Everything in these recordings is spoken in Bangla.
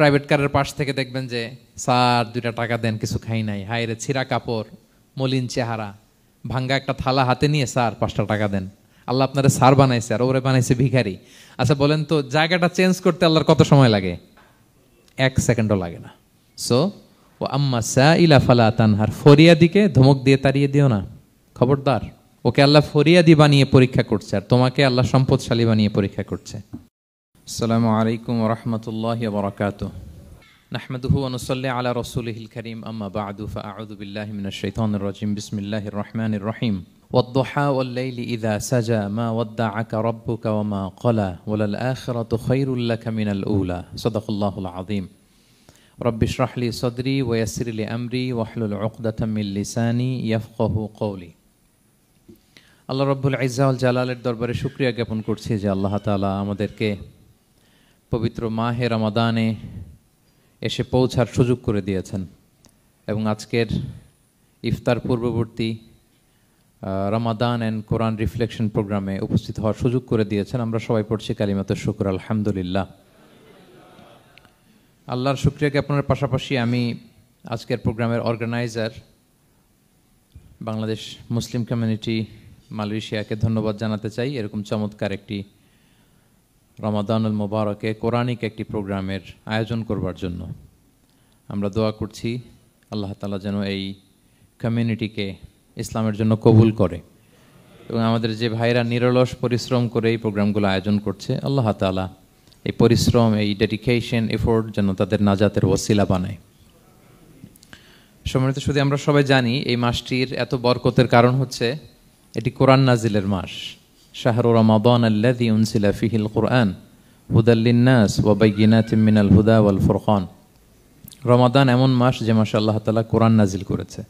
প্রাইভেট কারের পাশ থেকে দেখবেন যে স্যার 2টা টাকা দেন, কিছু খাই নাই, হায়রে ছিঁড়া কাপড়, মলিন চেহারা, ভাঙ্গা একটা থালা হাতে নিয়ে স্যার 5টা টাকা দেন। আল্লাহ আপনারা স্যার বানাইছে আর ওরে বানাইছে ভিখারি। আচ্ছা বলেন তো, জায়গাটা চেঞ্জ করতে আল্লাহর কত সময় লাগে? 1 সেকেন্ডও লাগে না। সো ও আম্মা সাইলা ফালা তানহার, ফরিয়াদিকে ধমক দিয়ে তাড়িয়ে দিও না, খবরদার। ওকে আল্লাহ ফরিয়াদি বানিয়ে পরীক্ষা করছে, আর তোমাকে আল্লাহ সম্পদশালী বানিয়ে পরীক্ষা করছে। আসসালামু আলাইকুম ওয়া রাহমাতুল্লাহি ওয়া বারাকাতুহু। নাহমাদুহু ওয়া নুসাল্লি আলা রাসূলিহিল কারীম, আম্মা বা'দু, ফাআউযু বিল্লাহি মিনাশ শাইতানির রাজীম। বিসমিল্লাহির রাহমানির রাহিম। ওয়াদ-দুহা ওয়াল-লাইলি ইযা সাজা মা ওয়াদ্দা'আকা রাব্বুকা ওয়া মা ক্বালা ওয়ালাল আখিরাতু খায়রুল লাকা মিনাল উলা। সাদাকাল্লাহুল আযীম। রব্বি ইশরাহ লি সাদরি ওয়া ইয়াসসির লি আমরি ওয়াহলুল উকদাতাম মিন লিসানি ইয়াফকাহু কওলি। আল্লাহ রাব্বুল ইজ্জা ওয়াল জালালের দরবারে শুকরিয়া জ্ঞাপন করছি যে আল্লাহ তাআলা আমাদেরকে পবিত্র মাহে রমাদানে এসে পৌঁছার সুযোগ করে দিয়েছেন এবং আজকের ইফতার পূর্ববর্তী রমাদান অ্যান্ড কোরআন রিফ্লেকশন প্রোগ্রামে উপস্থিত হওয়ার সুযোগ করে দিয়েছেন। আমরা সবাই পড়ছি কালিমাতুশ শুকর, আলহামদুলিল্লাহ। আল্লাহর শুকরিয়া জ্ঞাপনের পাশাপাশি আমি আজকের প্রোগ্রামের অর্গানাইজার বাংলাদেশ মুসলিম কমিউনিটি মালয়েশিয়াকে ধন্যবাদ জানাতে চাই, এরকম চমৎকার একটি রমাদানুল মুবারকে কোরআনিক একটি প্রোগ্রামের আয়োজন করবার জন্য। আমরা দোয়া করছি আল্লাহ তাআলা যেন এই কমিউনিটিকে ইসলামের জন্য কবুল করে এবং আমাদের যে ভাইরা নিরলস পরিশ্রম করে এই প্রোগ্রামগুলো আয়োজন করছে, আল্লাহ তাআলা এই পরিশ্রম, এই ডেডিকেশন, এফোর্ট যেন তাদের নাজাতের ওসিলা বানায়। সম্মানিত শুধু আমরা সবাই জানি এই মাসটির এত বরকতের কারণ হচ্ছে এটি কোরআন নাজিলের মাস। শাহরু রমাদান আল্লাযী উনজিলা ফীহিল কুরআন হুদাল লিন-নাস ওয়া বাইয়িনাতিম মিনাল হুদা ওয়াল ফুরকান। রমাদান এমন মাস যে মাসে আল্লাহ তাআলা কোরআন নাজিল করেছে।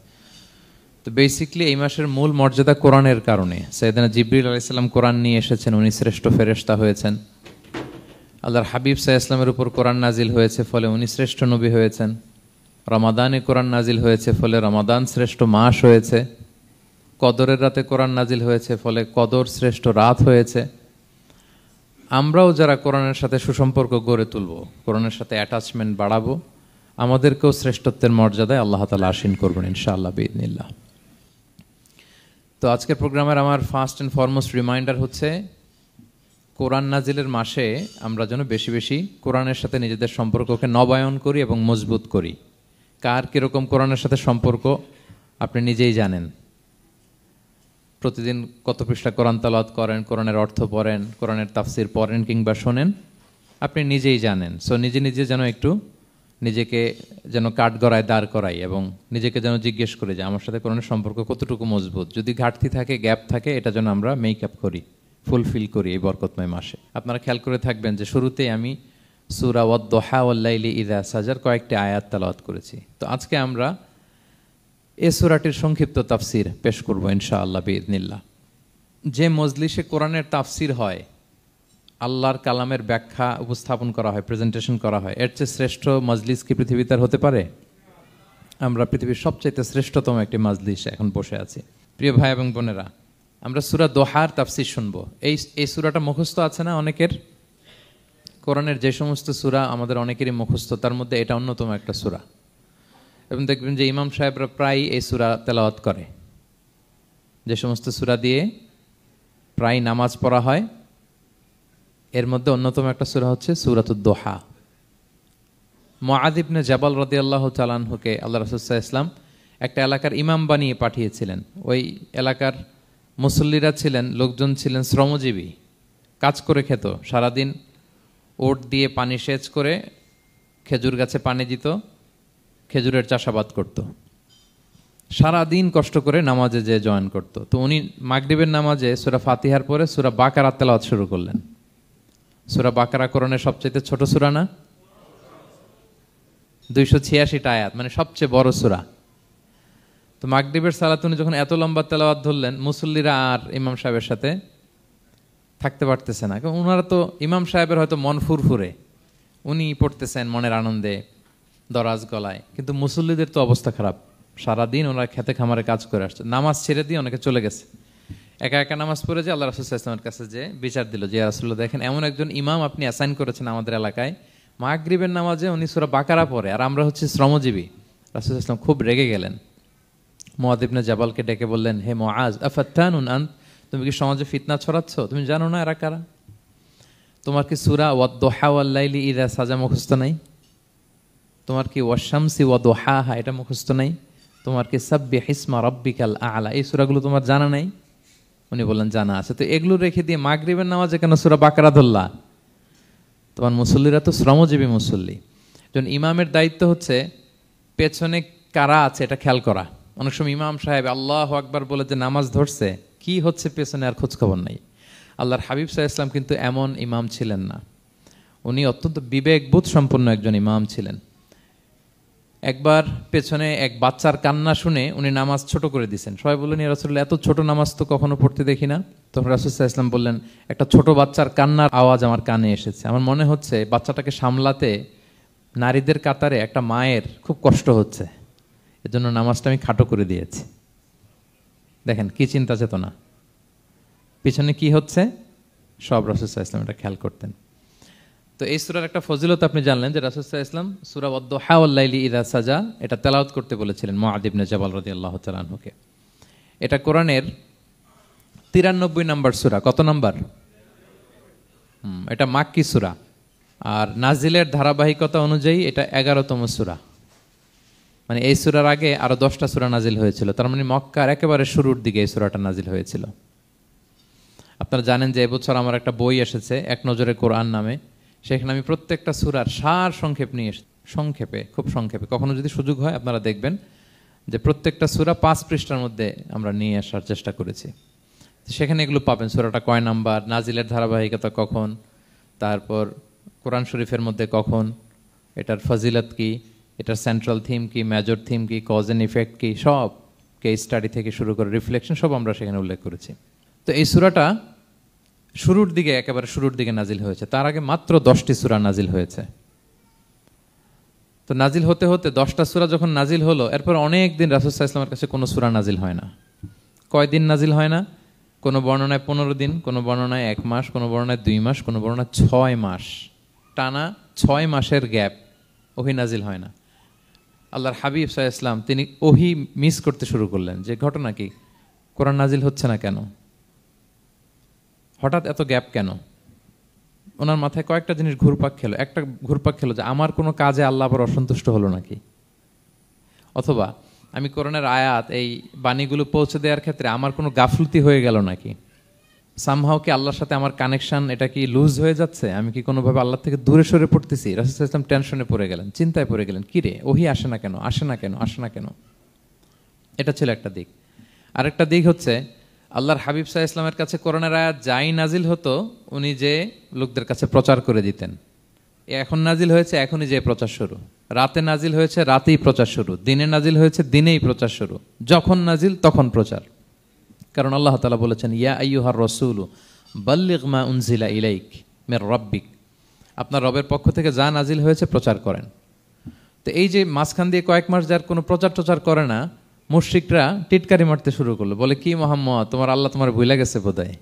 তো বেসিক্যালি এই মাসের মূল মর্যাদা কোরআনের কারণে। সাইয়েদনা জিবরিল আলাইহিস সালাম কোরআন নিয়ে এসেছেন, উনি শ্রেষ্ঠ ফেরেশতা হয়েছেন। আল্লাহর হাবিব সাল্লাল্লাহু আলাইহি ওয়াসাল্লামের উপর কোরআন নাজিল হয়েছে, ফলে উনি শ্রেষ্ঠ নবী হয়েছেন। রমাদানে কোরআন নাজিল হয়েছে, ফলে রমাদান শ্রেষ্ঠ মাস হয়েছে। কদরের রাতে কোরআন নাজিল হয়েছে, ফলে কদর শ্রেষ্ঠ রাত হয়েছে। আমরাও যারা কোরআনের সাথে সুসম্পর্ক গড়ে তুলব, কোরআনের সাথে অ্যাটাচমেন্ট বাড়াবো, আমাদেরকেও শ্রেষ্ঠত্বের মর্যাদায় আল্লাহ তাআলা আসীন করবেন ইনশাআল্লাহ বিইذنিল্লাহ। তো আজকের প্রোগ্রামের আমার ফার্স্ট অ্যান্ড ফরমোস্ট রিমাইন্ডার হচ্ছে কোরআন নাজিলের মাসে আমরা যেন বেশি বেশি কোরআনের সাথে নিজেদের সম্পর্ককে নবায়ন করি এবং মজবুত করি। কার কীরকম কোরআনের সাথে সম্পর্ক আপনি নিজেই জানেন। প্রতিদিন কত পৃষ্ঠা কোরআন তেলাওয়াত করেন, কোরআনের অর্থ পড়েন, কোরআনের তাফসির পড়েন কিংবা শোনেন, আপনি নিজেই জানেন। সো নিজে নিজে যেন একটু নিজেকে যেন কাঠগড়ায় দাঁড় করাই এবং নিজেকে যেন জিজ্ঞেস করি যে আমার সাথে কোরআনের সম্পর্ক কতটুকু মজবুত। যদি ঘাটতি থাকে, গ্যাপ থাকে, এটা যেন আমরা মেক আপ করি, ফুলফিল করি এই বরকতময় মাসে। আপনারা খেয়াল করে থাকবেন যে শুরুতেই আমি সূরা ওয়াদ-দুহা ওয়াল-লাইলি ইযা সাজার কয়েকটি আয়াত তেলাওয়াত করেছি। তো আজকে আমরা এই সূরাটির সংক্ষিপ্ত তাফসির পেশ করব ইনশাআল্লাহ বিইذنিল্লাহ। যে মজলিসে কোরআনের তাফসির হয়, আল্লাহর কালামের ব্যাখ্যা উপস্থাপন করা হয়, প্রেজেন্টেশন করা হয়, এর চেয়ে শ্রেষ্ঠ মজলিস কি পৃথিবীতে হতে পারে? আমরা পৃথিবীর সবচাইতে শ্রেষ্ঠতম একটি মজলিসে এখন বসে আছি। প্রিয় ভাই এবং বোনেরা, আমরা সূরা দোহার তাফসির শুনবো। এই সূরাটা মুখস্থ আছে না অনেকের? কোরআনের যে সমস্ত সূরা আমাদের অনেকেরই মুখস্থ, তার মধ্যে এটা অন্যতম একটা সূরা। এবং দেখবেন যে ইমাম সাহেবরা প্রায় এই সূরা তেলাওয়াত করে। যে সমস্ত সূরা দিয়ে প্রায় নামাজ পড়া হয়, এর মধ্যে অন্যতম একটা সূরা হচ্ছে সূরাতুদ দোহা। মুআয ইবনে জাবাল রাদিয়াল্লাহু তাআলা আনহুকে আল্লাহ রাসূল সাল্লাল্লাহু আলাইহি ওয়াসাল্লাম একটা এলাকার ইমাম বানিয়ে পাঠিয়েছিলেন। ওই এলাকার মুসল্লিরা ছিলেন, লোকজন ছিলেন শ্রমজীবী, কাজ করে খেত। সারাদিন ওট দিয়ে পানি সেচ করে খেজুর গাছে পানি দিত, খেজুরের চাষাবাদ করত, সারাদিন কষ্ট করে নামাজে যে জয়েন করত। তো উনি মাগরিবের নামাজে সূরা ফাতিহার পরে সূরা বাকারা তেলাওয়াত শুরু করলেন। সূরা বাকারা কোরআনের সবচেয়ে ছোট সূরা না? 286টা আয়াত, মানে সবচেয়ে বড় সূরা। তো মাগরিবের সালাত উনি যখন এত লম্বা তেলাওয়াত ধরলেন, মুসল্লিরা আর ইমাম সাহেবের সাথে থাকতে পারতেছে না। কারণ ওনারা তো, ইমাম সাহেবের হয়তো মন ফুরফুরে, উনি পড়তেছেন মনের আনন্দে দরাজ গলায়, কিন্তু মুসল্লিদের তো অবস্থা খারাপ। সারাদিন ওনারা খেতে খামারে কাজ করে আসছে, নামাজ ছেড়ে দিয়ে অনেকে চলে গেছে। একা একা নামাজ পড়ে যে আল্লাহ রাসূল সাল্লাল্লাহু আলাইহি ওয়াসাল্লামের কাছে যে বিচার দিল যে রাসূলুল্লাহ, দেখেন এমন একজন ইমাম আপনি অ্যাসাইন করেছেন আমাদের এলাকায়, মাগরিবের নামাজে উনি সূরা বাকারা পড়ে, আর আমরা হচ্ছে শ্রমজীবী। রাসূল সাল্লাল্লাহু আলাইহি ওয়াসাল্লাম খুব রেগে গেলেন, মুআয ইবনে জাবালকে ডেকে বললেন, হে মুআয, আফাত্তানুন আন্ত, তুমি কি সমাজে ফিতনা ছড়াচ্ছ? তুমি জানো না এরা কারা? তোমার কি সূরা ওয়াদ-দুহা ওয়াল-লাইলি ইযা সাজা মুখস্থ নাই? তোমার কি ওয়াশ-শামসি ওয়া-দুহাহা এটা মুখস্থ নাই? তোমার কি সাব্বিহ ইসমা রাব্বিকাল আ'লা এই সূরাগুলো তোমার জানা নাই? উনি বললেন জানা আছে। তো এগুলো রেখে দিয়ে মাগরিবের নামাজে কেন সূরা বাকারা ধরলা? তোমার মুসল্লিরা তো শ্রমজীবী মুসল্লি। যখন ইমামের দায়িত্ব হচ্ছে পেছনে কারা আছে এটা খেয়াল করা। অনেক সময় ইমাম সাহেব আল্লাহু আকবার বলে যে নামাজ ধরছে, কি হচ্ছে পেছনে আর খোঁজ খবর নাই। আল্লাহর হাবিব সাল্লাল্লাহু আলাইহি ওয়াসাল্লাম কিন্তু এমন ইমাম ছিলেন না, উনি অত্যন্ত বিবেকবোধ সম্পন্ন একজন ইমাম ছিলেন। একবার পেছনে এক বাচ্চার কান্না শুনে উনি নামাজ ছোট করে দিয়েছেন। সবাই বললেন, ইয়া রাসূলুল্লাহ, এত ছোট নামাজ তো কখনো পড়তে দেখি না। তখন রাসূল সাল্লাল্লাহু আলাইহি ওয়াসাল্লাম বললেন, একটা ছোট বাচ্চার কান্নার আওয়াজ আমার কানে এসেছে, আমার মনে হচ্ছে বাচ্চাটাকে সামলাতে নারীদের কাতারে একটা মায়ের খুব কষ্ট হচ্ছে, এজন্য নামাজটা আমি খাটো করে দিয়েছি। দেখেন কি চিন্তা চেতনা, পিছনে কি হচ্ছে সব রাসূল সাল্লাল্লাহু আলাইহি ওয়াসাল্লাম এটা খেয়াল করতেন। তো এই সূরার একটা ফজিলত আপনি জানলেন যে রাসূল সাল্লাল্লাহু আলাইহি ওয়াসাল্লাম সূরা ওয়াদ-দুহা ওয়াল-লাইলি ইযা সাজা এটা তেলাওয়াত করতে বলেছিলেন মুআয ইবনে জাবাল রাদিয়াল্লাহু তাআলা আনহুকে। এটা কোরআনের 93 নম্বর সূরা। কত নম্বর? এটা মাক্কি সূরা, আর নাজিলের ধারাবাহিকতা অনুযায়ী এটা 11তম সূরা। মানে এই সূরার আগে আরো 10টা সূরা নাজিল হয়েছিল, তার মানে মক্কার একেবারে শুরুর দিকে এই সূরাটা নাজিল হয়েছিল। আপনারা জানেন যে এবছর আমার একটা বই এসেছে এক নজরে কোরআন নামে, সেখানে আমি প্রত্যেকটা সূরার সার সংক্ষেপ নিয়ে সংক্ষেপে, খুব সংক্ষেপে, কখনো যদি সুযোগ হয় আপনারা দেখবেন যে প্রত্যেকটা সূরা 5 পৃষ্ঠার মধ্যে আমরা নিয়ে আসার চেষ্টা করেছি। সেখানে এগুলো পাবেন, সূরাটা কয় নাম্বার, নাজিলের ধারাবাহিকতা কখন, তারপর কোরআন শরীফের মধ্যে কখন, এটার ফজিলত কি, এটার সেন্ট্রাল থিম কি, মেজর থিম কি, কজ এন্ড ইফেক্ট কি, সব কেস স্টাডি থেকে শুরু করে রিফ্লেকশন সব আমরা সেখানে উল্লেখ করেছি। তো এই সূরাটা শুরুর দিকে, একেবারে শুরুর দিকে নাজিল হয়েছে, তার আগে মাত্র 10টি সূরা নাজিল হয়েছে। তো নাজিল হতে হতে 10টা সূরা যখন নাজিল হলো, এরপর অনেক দিন রাসূল সাল্লাল্লাহু আলাইহি ওয়াসাল্লামের কাছে কোনো সূরা নাজিল হয় না। কয়দিন নাজিল হয় না? কোনো বর্ণনায় 15 দিন, কোনো বর্ণনায় 1 মাস, কোনো বর্ণনায় 2 মাস, কোনো বর্ণনায় 6 মাস, টানা 6 মাসের গ্যাপ ওহী নাজিল হয় না। আল্লাহর হাবিব সাল্লাল্লাহু আলাইহি ওয়াসাল্লাম তিনি ওহী মিস করতে শুরু করলেন, যে ঘটনা কি, কোরআন নাজিল হচ্ছে না কেন, হঠাৎ এত গ্যাপ কেন? ওনার মাথায় কয়েকটা জিনিস ঘুরপাক খেলো। একটা ঘুরপাক খেলো যে আমার কোনো কাজে আল্লাহ আবার অসন্তুষ্ট হলো নাকি, অথবা আমি কোরআনের আয়াত এই বাণীগুলো পৌঁছে দেওয়ার ক্ষেত্রে আমার কোনো গাফলতি হয়ে গেল নাকি, সামহাও কি আল্লাহর সাথে আমার কানেকশন এটা কি লুজ হয়ে যাচ্ছে, আমি কি কোনোভাবে আল্লাহ থেকে দূরে সরে পড়তেছি। রাসূল সাল্লাল্লাহু আলাইহি ওয়াসাল্লাম টেনশনে পড়ে গেলেন, চিন্তায় পড়ে গেলেন, কি রে ওহী আসে না কেন, আসে না কেন, আসে না কেন। এটা ছিল একটা দিক। আরেকটা দিক হচ্ছে আল্লাহর হাবিব সাল্লাল্লাহু আলাইহি ওয়াসাল্লামের কাছে কোরআনের আয়াত যাই নাজিল হতো উনি যে লোকদের কাছে প্রচার করে দিতেন, এখন নাজিল হয়েছে এখনই যে প্রচার শুরু, রাতে নাজিল হয়েছে রাতেই প্রচার শুরু, দিনে নাজিল হয়েছে দিনেই প্রচার শুরু, যখন নাজিল তখন প্রচার। কারণ আল্লাহ তাআলা বলেছেন, ইয়া আইয়ুহার রাসূলু বাল্লিগ মা উনজিলা ইলাইক মির রাব্বিক, আপনার রবের পক্ষ থেকে যা নাজিল হয়েছে প্রচার করেন। তো এই যে মাঝখান দিয়ে কয়েক মাস যার কোনো প্রচার টচার করে না, মুশরিকরা টিটকারি মারতে শুরু করলো, বলে কি মুহাম্মদ, তোমার আল্লাহ তোমার ভুলে গেছে বোধহয়,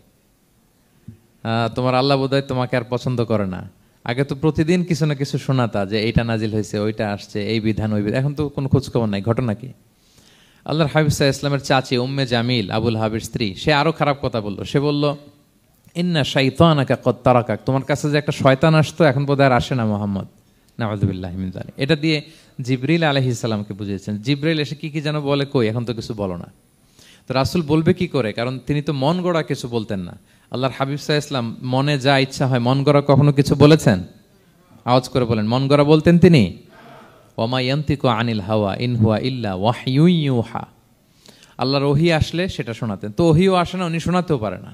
তোমার আল্লাহ বোধহয় তোমাকে আর পছন্দ করে না। আগে তো প্রতিদিন কিছু না কিছু শোনাতা যে এইটা নাজিল হয়েছে, ওইটা আসছে, এই বিধান ওই বিধান, এখন তো কোনো খোঁজখবর নাই। ঘটনা কি? আল্লাহর হাবিব সাল্লাল্লাহু আলাইহি ওয়াসাল্লামের চাচি উম্মে জামিল, আবুল হাবির স্ত্রী, সে আরো খারাপ কথা বললো। সে বলল, ইন্না শাইতানাকা কদ তারাকাক, তোমার কাছে যে একটা শয়তান আসতো এখন বোধহয় আর আসে না মুহাম্মদ, নাউযুবিল্লাহি মিন যালিক। এটা দিয়ে জিবরিল আলাইহিস সালামকে বুঝিয়েছেন। জিবরিল এসে কি কি যেন বলে, কই এখন তো কিছু বলো না। তো রাসূল বলবে কি করে, কারণ তিনি তো মন গড়া কিছু বলতেন না। আল্লাহর হাবিব সাল্লাল্লাহু আলাইহি ওয়াসাল্লাম মনে যা ইচ্ছা হয় মন গড়া কখনো কিছু বলেছেন? আওয়াজ করে বলেন, মন গড়া বলতেন তিনি? ওয়ামা ইয়ানতিকু আনিল হাওয়া ইন হুয়া ইল্লা ওয়াহয়ু ইউহা, আল্লাহর ওহী আসলে সেটা শোনাতেন। তো ওহীও আসে না, উনি শোনাতেও পারে না,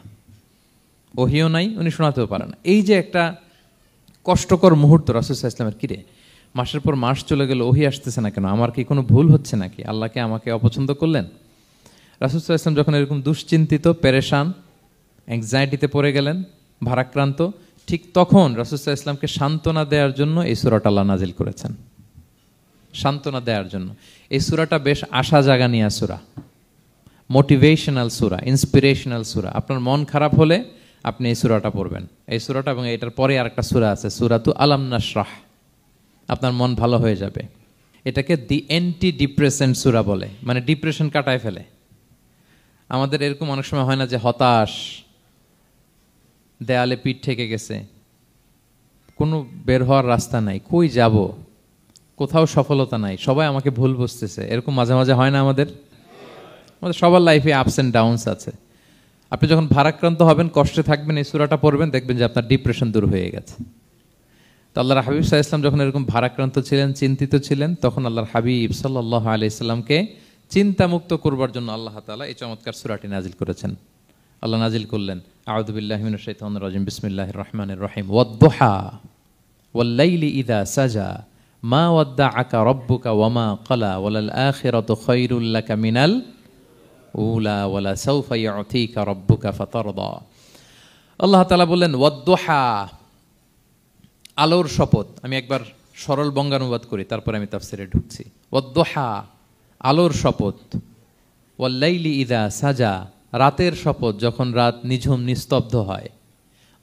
ওহীও নাই, উনি শোনাতেও পারে না। এই যে একটা কষ্টকর মুহূর্ত রাসূল সাল্লাল্লাহু আলাইহি ওয়াসাল্লামের, কিরে মাসের পর মাস চলে গেল ওহী আসতেছে না কেন, আমার কি কোনো ভুল হচ্ছে নাকি, আল্লাহকে আমাকে অপছন্দ করলেন? রাসূল সাল্লাল্লাহু আলাইহি ওয়াসাল্লাম যখন এরকম দুশ্চিন্তিত, পেরেশান, অ্যাংজাইটিতে পড়ে গেলেন, ভারাক্রান্ত, ঠিক তখন রাসূল সাল্লাল্লাহু আলাইহি ওয়াসাল্লামকে সান্ত্বনা দেওয়ার জন্য এই সূরাটা আল্লাহ নাজিল করেছেন। সান্ত্বনা দেওয়ার জন্য এই সূরাটা বেশ আশা জাগানিয়া সূরা, মোটিভেশনাল সূরা, ইন্সপিরেশনাল সূরা। আপনার মন খারাপ হলে আপনি এই সূরাটা পড়বেন, এই সূরাটা, এবং এটার পরে আরেকটা সূরা আছে, সূরাতু আলাম নাশরাহ, আপনার মন ভালো হয়ে যাবে। এটাকে দি অ্যান্টি ডিপ্রেসেন্ট সূরা বলে, মানে ডিপ্রেশন কাটায় ফেলে। আমাদের এরকম অনেক সময় হয় না যে হতাশ, দেয়ালে পিঠ ঠেকে গেছে, কোনো বের হওয়ার রাস্তা নাই, কই যাব, কোথাও সফলতা নাই, সবাই আমাকে ভুল বুঝতেছে, এরকম মাঝে মাঝে হয় না? আমাদের সবার লাইফে আপস অ্যান্ড ডাউনস আছে। আপনি যখন ভারাক্রান্ত হবেন, কষ্টে থাকবেন, এই সূরাটা পড়বেন, দেখবেন যে আপনার ডিপ্রেশন দূর হয়ে গেছে। তো আল্লাহর হাবিব সাল্লাল্লাহু আলাইহি ওয়াসাল্লাম যখন এরকম ভারাক্রান্ত ছিলেন, চিন্তিত ছিলেন, তখন আল্লাহর হাবিব সাল্লাল্লাহু আলাইহি ওয়াসাল্লামকে চিন্তামুক্ত করবার জন্য আল্লাহ তাআলা এই চমৎকার সূরাটি নাজিল করেছেন। আল্লাহ নাজিল করলেন, আউযু বিল্লাহি মিনাশ শাইতানির রাজিম, বিসমিল্লাহির রহমানির রহিম, ওয়াদ-দুহা ওয়াল-লাইলি ইযা সাজা মা ওয়াদ্দাআকা রাব্বুকা ওয়া মা ক্বালা ওয়ালাল আখিরাতু খায়রুল লাকা মিনাল উলা ওয়ালা সাউফা ইউতিকা রাব্বুকা ফাতারদা। আল্লাহ তাআলা বললেন ওয়াদ-দুহা, আলোর শপথ। আমি একবার সরল বঙ্গানুবাদ করি, তারপরে আমি তাফসিরে ঢুকছি। ওয়াদ-দুহা, আলোর শপথ। ওয়াল-লাইলি ইযা সাজা, রাতের শপথ, যখন রাত নিঝুম নিস্তব্ধ হয়।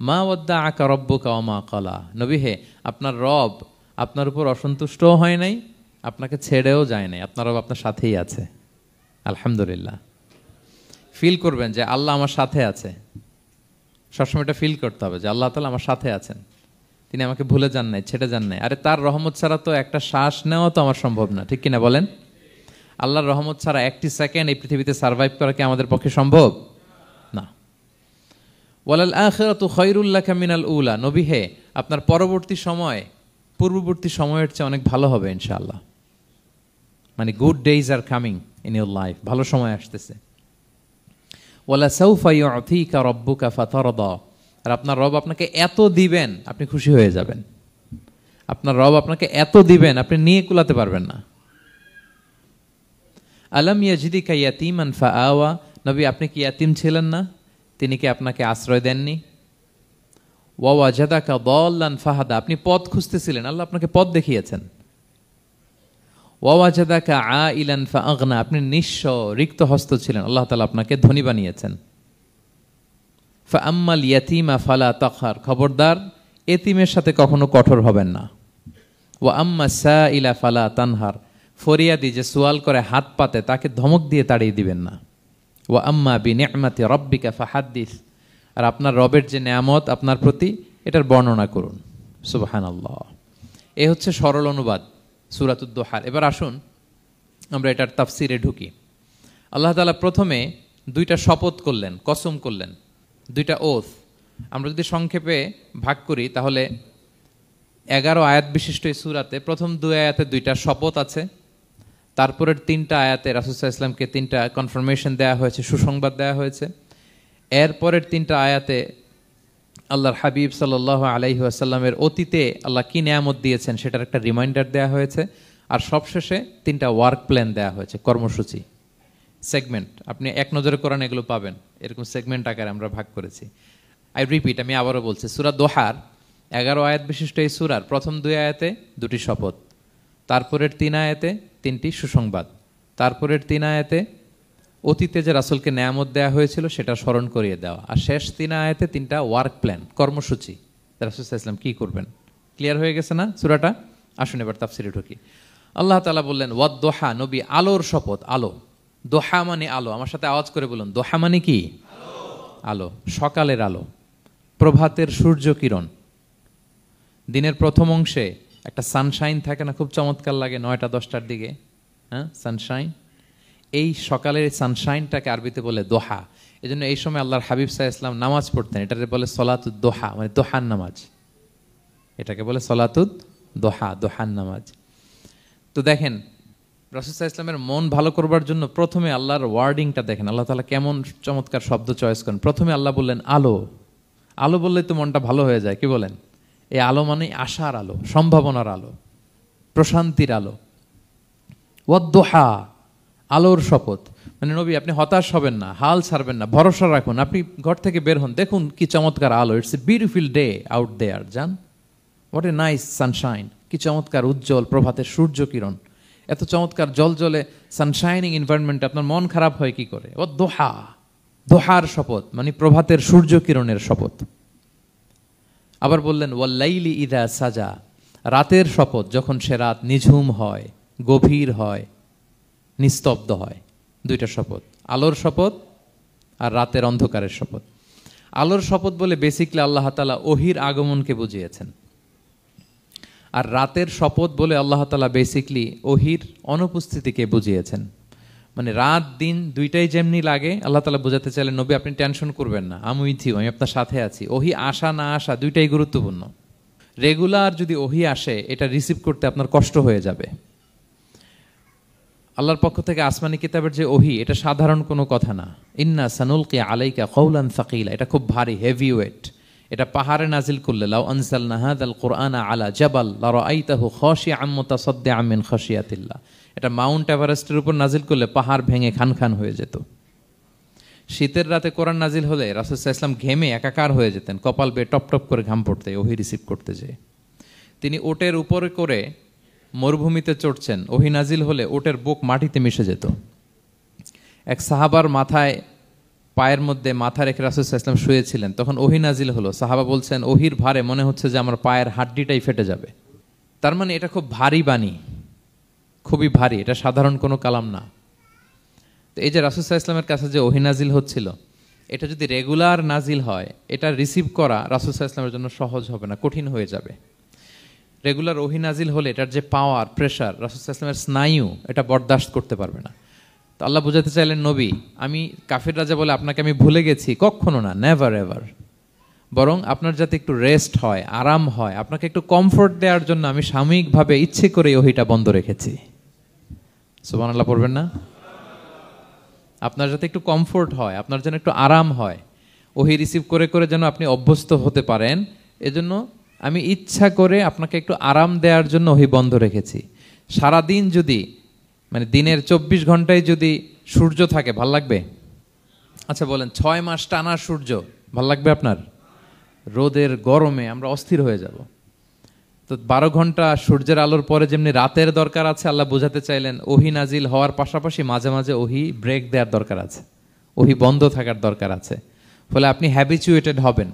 মা ওয়াদ্দাআকা রাব্বুকা ওয়া মা ক্বালা, নবী হে, আপনার রব আপনার উপর অসন্তুষ্টও হয় নাই, আপনাকে ছেড়েও যায় নাই, আপনার রব আপনার সাথেই আছে। আলহামদুলিল্লাহ। ফিল করবেন যে আল্লাহ আমার সাথে আছে। সবসময় এটা ফিল করতে হবে যে আল্লাহ তাআলা আমার সাথে আছেন, তিনি আমাকে ভুলে যান নাই, ছেড়ে যান নাই। আরে তার রহমত ছাড়া তো একটা শ্বাস নেওয়া তো আমার সম্ভব না, ঠিক কিনা বলেন? আল্লাহর রহমত ছাড়া একটি সেকেন্ড এই পৃথিবীতে সার্ভাইভ করা কি আমাদের পক্ষে সম্ভব না। ওয়ালাল আখিরাতু খায়রুল লাকা মিনাল উলা, নবী হে, আপনার পরবর্তী সময় পূর্ববর্তী সময়ের চেয়ে অনেক ভালো হবে ইনশাআল্লাহ। মানে good days are coming in your life, ভালো সময় আসতেছে। ওয়ালা সাউফা ইউতিকা রাব্বুকা ফাতারদা, আর আপনার রব আপনাকে এত দিবেন আপনি খুশি হয়ে যাবেন। আপনার রব আপনাকে এত দিবেন আপনি নিয়ে কুলাতে পারবেন না। আলাম ইয়াজিদিকা ইয়াতীমান ফাআওয়া, নবী আপনি কি ইয়াতীম ছিলেন না? তিনি কি আপনাকে আশ্রয় দেননি? ওয়া ওয়াজাদাকা দাল্লান ফাহাদা, আপনি পথ খুঁজতেছিলেন, আল্লাহ আপনাকে পথ দেখিয়েছেন। ওয়া ওয়াজাদাকা আইলান ফাআগনা, আপনি নিঃস্ব রিক্ত হস্ত ছিলেন, আল্লাহ তাআলা আপনাকে ধনী বানিয়েছেন। ফাআম্মাল ইয়াতীমা ফালা তাকহার, খবরদার এতিমের সাথে কখনো কঠোর হবেন না। ওয়া আম্মা সাইলা ফালা তানহার, ফরিয়াদি যে সোয়াল করে হাত পাতে তাকে ধমক দিয়ে তাড়িয়ে দিবেন না। ওয়া আম্মা বিনি'মাতি রাব্বিকা ফাহাদ্দিস, আর আপনার রবের যে নেয়ামত আপনার প্রতি, এটার বর্ণনা করুন। সুবহানাল্লাহ। এ হচ্ছে সরল অনুবাদ সূরাতুদ দুহার। এবার আসুন আমরা এটার তাফসিরে ঢুকি। আল্লাহ তাআলা প্রথমে দুইটা শপথ করলেন, কসম করলেন, দুইটা ওথ। আমরা যদি সংক্ষেপে ভাগ করি তাহলে 11 আয়াত বিশিষ্ট এই সূরাতে প্রথম 2 আয়াতে দুইটা শপথ আছে, তারপরের 3টা আয়াতে রাসূল সাল্লাল্লাহু আলাইহি ওয়াসাল্লামকে 3টা কনফার্মেশন দেওয়া হয়েছে, সুসংবাদ দেওয়া হয়েছে। এরপরের 3টা আয়াতে আল্লাহর হাবিব সাল্লাল্লাহু আলাইহি ওয়াসাল্লামের অতীতে আল্লাহ কি নেয়ামত দিয়েছেন সেটার একটা রিমাইন্ডার দেওয়া হয়েছে। আর সবশেষে 3টা ওয়ার্ক প্ল্যান দেওয়া হয়েছে, কর্মসূচি, সেগমেন্ট। আপনি এক নজরে কোরআন এগুলো পাবেন, এরকম সেগমেন্ট আকারে আমরা ভাগ করেছি। আই রিপিট, আমি আবারও বলছি, সূরা দোহার 11 আয়াত বিশিষ্ট এই সূরার প্রথম 2 আয়াতে 2টি শপথ, তারপরের 3 আয়াতে 3টি সুসংবাদ, তারপরের 3 আয়াতে অতীতে যে রাসূলকে নেয়ামত দেওয়া হয়েছিল সেটা স্মরণ করিয়ে দেওয়া, আর শেষ 3 আয়াতে 3টা ওয়ার্ক প্ল্যান, কর্মসূচি, রাসূল সাল্লাল্লাহু আলাইহি ওয়াসাল্লাম কি করবেন। ক্লিয়ার হয়ে গেছে না সূরাটা? আসুন এবার তাফসিরে ঢুকি। আল্লাহ তাআলা বললেন ওয়াদ-দুহা, নবী আলোর শপথ। আলো, দোহা মানে আলো। আমার সাথে আওয়াজ করে বলুন, দোহা মানে কি? আলো, সকালের আলো, প্রভাতের সূর্য কিরণ। দিনের প্রথম অংশে একটা সানশাইন থাকে না, খুব চমৎকার লাগে 9টা 10টার দিকে, হ্যাঁ, সানশাইন। এই সকালের সানশাইনটাকে আরবিতে বলে দোহা। এই জন্য এই সময় আল্লাহর হাবিব সাল্লাল্লাহু আলাইহি ওয়াসাল্লাম নামাজ পড়তেন, এটাকে বলে সলাতুদ দোহা, মানে দোহার নামাজ। এটাকে বলে সলাতুদ দোহা, দোহার নামাজ। তো দেখেন রাসূল সাল্লাল্লাহু আলাইহি ওয়াসাল্লামের মন ভালো করবার জন্য প্রথমে আল্লাহর ওয়ার্ডিংটা দেখেন, আল্লাহ তাআলা কেমন চমৎকার শব্দ চয়েস করেন। প্রথমে আল্লাহ বললেন আলো। আলো বললেই তো মনটা ভালো হয়ে যায়, কি বলেন? এই আলো মানে আশার আলো, সম্ভাবনার আলো, প্রশান্তির আলো। ওয়াদ-দুহা, আলোর শপথ। মানে নবী আপনি হতাশ হবেন না, হাল ছাড়বেন না, ভরসা রাখুন। আপনি ঘর থেকে বের হন, দেখুন কি চমৎকার আলো। It's a beautiful day out there, জান, হোয়াট এ নাইস সানশাইন। কি চমৎকার উজ্জ্বল প্রভাতের সূর্য কিরণ। এত চমৎকার জলজলে সানশাইনিং এনভায়রনমেন্টে আপনার মন খারাপ হয় কি করে? ওয়াদ-দুহা, দোহার শপথ, মানে প্রভাতের সূর্য কিরণের শপথ। আবার বললেন ওয়াল-লাইলি ইযা সাজা, রাতের শপথ, যখন সে রাত নিঝুম হয়, গভীর হয়, নিস্তব্ধ হয়, দুইটা শপথ, আলোর শপথ আর রাতের অন্ধকারের শপথ। আলোর শপথ বলে বেসিকলি আল্লাহ তাআলা ওহির আগমনকে বুঝিয়েছেন, আর রাতের শপথ বলে আল্লাহ তাআলা বেসিকলি ওহির অনুপস্থিতিকে বুঝিয়েছেন। মানে রাত দিন দুইটাই যেমনি লাগে, আল্লাহ তাআলা বোঝাতে চাইলেন নবী আপনি টেনশন করবেন না, আমি উইথ ইউ, আমি আপনার সাথে আছি। ওহি আসা না আসা দুইটাই গুরুত্বপূর্ণ। রেগুলার যদি ওহি আসে, এটা রিসিভ করতে আপনার কষ্ট হয়ে যাবে। আল্লাহর পক্ষ থেকে আসমানি কিতাবের যে ওহি, এটা সাধারণ কোনো কথা না। ইন্না সানুলকি আলাইকা কওলান সাকিলা, এটা খুব ভারী, হেভি ওয়েট। এটা পাহাড়ে নাজিল করলে, লাউ আনজালনা হাযাল কুরআনা আলা জাবাল লারাআইতাহু খাশিআম মুতাসাদ্দিআম মিন খাশিয়াতিল্লাহ, এটা মাউন্ট এভারেস্টের উপর নাজিল করলে পাহাড় ভেঙে খান খান হয়ে যেত। শীতের রাতে কোরআন নাজিল হলে রাসূল সাল্লাল্লাহু আলাইহি ওয়াসাল্লাম ঘেমে একাকার হয়ে যেতেন, কপাল বেয়ে টপ টপ করে ঘাম পড়তে ওহি রিসিভ করতে যেয়ে। তিনি ওটের উপরে করে মরুভূমিতে চড়ছেন, ওহি নাজিল হলে ওটের বুক মাটিতে মিশে যেত। এক সাহাবার মাথায়, পায়ের মধ্যে মাথা রেখে রাসূল সাল্লাল্লাহু আলাইহি ওয়াসাল্লাম শুয়েছিলেন, তখন ওহি নাজিল হলো, সাহাবা বলছেন ওহির ভারে মনে হচ্ছে যে আমার পায়ের হাড্ডিটাই ফেটে যাবে। তার মানে এটা খুব ভারী বাণী, খুবই ভারী, এটা সাধারণ কোনো কালাম না। তো এই যে রাসূল সাল্লাল্লাহু আলাইহি ওয়াসাল্লামের কাছে যে ওহি নাজিল হচ্ছিল, এটা যদি রেগুলার নাজিল হয়, এটা রিসিভ করা রাসূল সাল্লাল্লাহু আলাইহি ওয়াসাল্লামের জন্য সহজ হবে না, কঠিন হয়ে যাবে। রেগুলার ওহি নাজিল হলে এটার যে পাওয়ার, প্রেশার, রাসূল সাল্লাল্লাহু আলাইহি ওয়াসাল্লামের স্নায়ু এটা বরদাস্ত করতে পারবে না। তো আল্লাহ বোঝাতে চাইলেন নবী, আমি কাফির রাজা বলে আপনাকে আমি ভুলে গেছি, কখনো না, নেভার এভার। বরং আপনার যাতে একটু রেস্ট হয়, আরাম হয়, আপনাকে একটু কমফোর্ট দেওয়ার জন্য আমি সাময়িকভাবে ইচ্ছে করে ওহিটা বন্ধ রেখেছি। সুবহানাল্লাহ পড়বেন না? আপনার যাতে একটু কমফোর্ট হয়, আপনার যেন একটু আরাম হয়, ওহি রিসিভ করে করে যেন আপনি অভ্যস্ত হতে পারেন, এজন্য আমি ইচ্ছা করে আপনাকে একটু আরাম দেওয়ার জন্য ওহি বন্ধ রেখেছি। সারাদিন যদি, মানে দিনের 24 ঘন্টায় যদি সূর্য থাকে, ভাল লাগবে? আচ্ছা বলেন, 6 মাস টানা সূর্য ভাল লাগবে আপনার? রোদের গরমে আমরা অস্থির হয়ে যাব। তো 12 ঘন্টা সূর্যের আলোর পরে যেমনি রাতের দরকার আছে, আল্লাহ বোঝাতে চাইলেন ওহি নাজিল হওয়ার পাশাপাশি মাঝে মাঝে ওহি ব্রেক দেওয়ার দরকার আছে, ওহি বন্ধ থাকার দরকার আছে। ফলে আপনি হ্যাবিচুয়েটেড হবেন,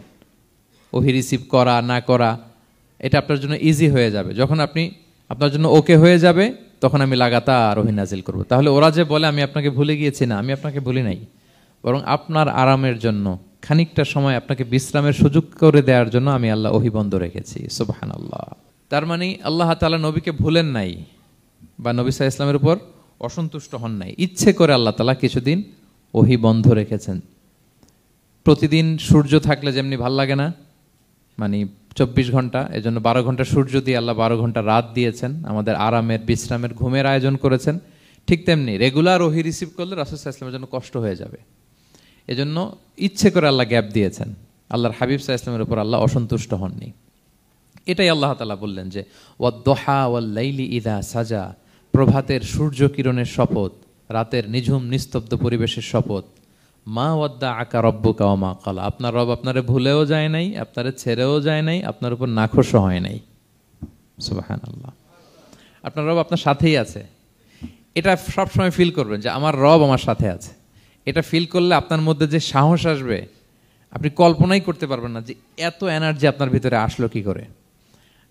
ওহি রিসিভ করা না করা এটা আপনার জন্য ইজি হয়ে যাবে। যখন আপনি, আপনার জন্য ওকে হয়ে যাবে, তখন আমি লাগাতার ওহি নাজিল করব। তাহলে ওরা যে বলে আমি আপনাকে ভুলে গিয়েছি, না, আমি আপনাকে ভুলি নাই, বরং আপনার আরামের জন্য খানিকটা সময় আপনাকে বিশ্রামের সুযোগ করে দেওয়ার জন্য আমি আল্লাহ ওহি বন্ধ রেখেছি। সুবহানাল্লাহ। তার মানে আল্লাহ তাআলা নবীকে ভুলেন নাই বা নবী সাল্লাল্লাহু আলাইহি ওয়াসাল্লামের উপর অসন্তুষ্ট হন নাই, ইচ্ছে করে আল্লাহ তাআলা কিছুদিন ওহি বন্ধ রেখেছেন। প্রতিদিন সূর্য থাকলে যেমনি ভাল লাগে না, মানে 24 ঘন্টা, এজন্য 12 ঘন্টা সূর্য দিয়ে আল্লাহ 12 ঘন্টা রাত দিয়েছেন, আমাদের আরামের, বিশ্রামের, ঘুমের আয়োজন করেছেন। ঠিক তেমনি রেগুলার ওহি রিসিভ করলে রাসূল সাল্লাল্লাহু আলাইহি ওয়াসাল্লামের জন্য কষ্ট হয়ে যাবে, এজন্য ইচ্ছে করে আল্লাহ গ্যাপ দিয়েছেন। আল্লাহর হাবিব সাল্লাল্লাহু আলাইহি ওয়াসাল্লামের উপর আল্লাহ অসন্তুষ্ট হননি। এটাই আল্লাহ তাআলা বললেন যে ওয়াদ-দুহা ওয়াল-লাইলি ইযা সাজা, প্রভাতের সূর্য কিরণের শপথ, রাতের নিঝুম নিস্তব্ধ পরিবেশের শপথ। মা ওয়াদ্দাআকা রাব্বুকা ওয়া মা ক্বালা, আপনার রব আপনারে ভুলেও যায় নাই, আপনারে ছেড়েও যায় নাই, আপনার উপর নাখোশও হয় নাই। সুবহানাল্লাহ। আপনার রব আপনার সাথেই আছে, এটা সবসময় ফিল করবেন যে আমার রব আমার সাথে আছে। এটা ফিল করলে আপনার মধ্যে যে সাহস আসবে, আপনি কল্পনাই করতে পারবেন না যে এত এনার্জি আপনার ভিতরে আসলো কি করে।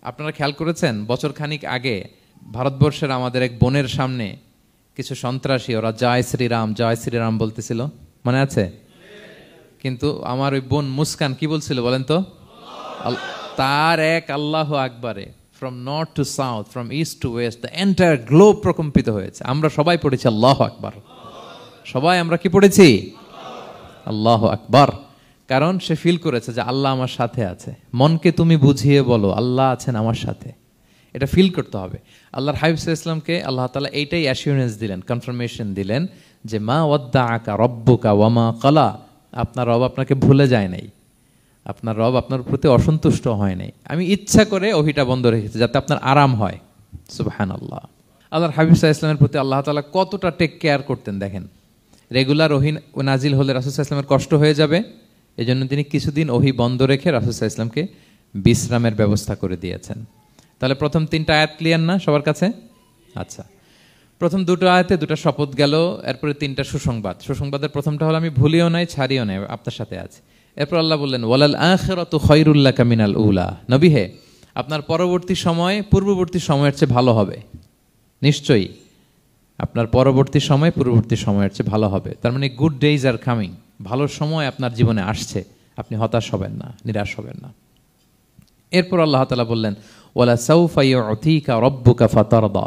আপনারা খেয়াল করেছেন, বছর খানিক আগে ভারতবর্ষের আমাদের এক বোনের সামনে কিছু সন্ত্রাসী, ওরা জয় শ্রীরাম জয় শ্রীরাম বলতেছিল, মনে আছে? কিন্তু আমার ওই বোন মুস্কান কি বলছিল বলেন তো? তার এক আল্লাহু আকবারে from north to south, from east to west, the entire globe প্রকম্পিত হয়েছে। আমরা সবাই পড়েছি আল্লাহু আকবার, সবাই আমরা কি পড়েছি? আল্লাহু আকবার। কারণ সে ফিল করেছে যে আল্লাহ আমার সাথে আছে। মনকে তুমি বুঝিয়ে বলো আল্লাহ আছেন আমার সাথে, এটা ফিল করতে হবে। আল্লাহর হাবিব সাল্লাল্লাহু আলাইহি ওয়াসাল্লামকে আল্লাহ তাআলা এইটাই অ্যাসিউরেন্স দিলেন, কনফার্মেশন দিলেন যে মা ওয়াদ্দাআকা রাব্বুকা ওয়া মা ক্বালা, আপনার রব আপনাকে ভুলে যায় নাই, আপনার রব আপনার প্রতি অসন্তুষ্ট হয় নাই। আমি ইচ্ছা করে ওহিটা বন্ধ রেখেছি যাতে আপনার আরাম হয়। সুবহানাল্লাহ। আল্লাহর হাবিব সাল্লাল্লাহু আলাইহি ওয়াসাল্লামের প্রতি আল্লাহ তাআলা কতটা টেক কেয়ার করতেন দেখেন। রেগুলার ওহি নাজিল হলে রাসূল সাল্লাল্লাহু আলাইহি ওয়াসাল্লামের কষ্ট হয়ে যাবে, এজন্য তিনি কিছুদিন ওহি বন্ধ রেখে রাসূল সাল্লাল্লাহু আলাইহি ওয়াসাল্লামকে বিশ্রামের ব্যবস্থা করে দিয়েছেন। তাহলে প্রথম 3টা আয়াত ক্লিয়ার না সবার কাছে? আচ্ছা, প্রথম 2টো আয়াতে 2টা শপথ গেল, এরপরে 3টা সুসংবাদ। সুসংবাদের প্রথমটা হলো আমি ভুলিও নাই ছাড়িও নাই, আপনার সাথে আছে। এরপর আল্লাহ বললেন ওয়ালাল আখিরাতু খায়রুল লাকা মিনাল উলা, নবী হে আপনার পরবর্তী সময় পূর্ববর্তী সময়ের চেয়ে ভালো হবে, নিশ্চয়ই আপনার পরবর্তী সময় পূর্ববর্তী সময়ের চেয়ে ভালো হবে। তার মানে গুড ডেইজ আর কামিং, ভালো সময় আপনার জীবনে আসছে, আপনি হতাশ হবেন না, নিরাশ হবেন না। এরপর আল্লাহ তাআলা বললেন ওয়ালা সাউফা ইউতিকা রাব্বুকা ফাতারদা,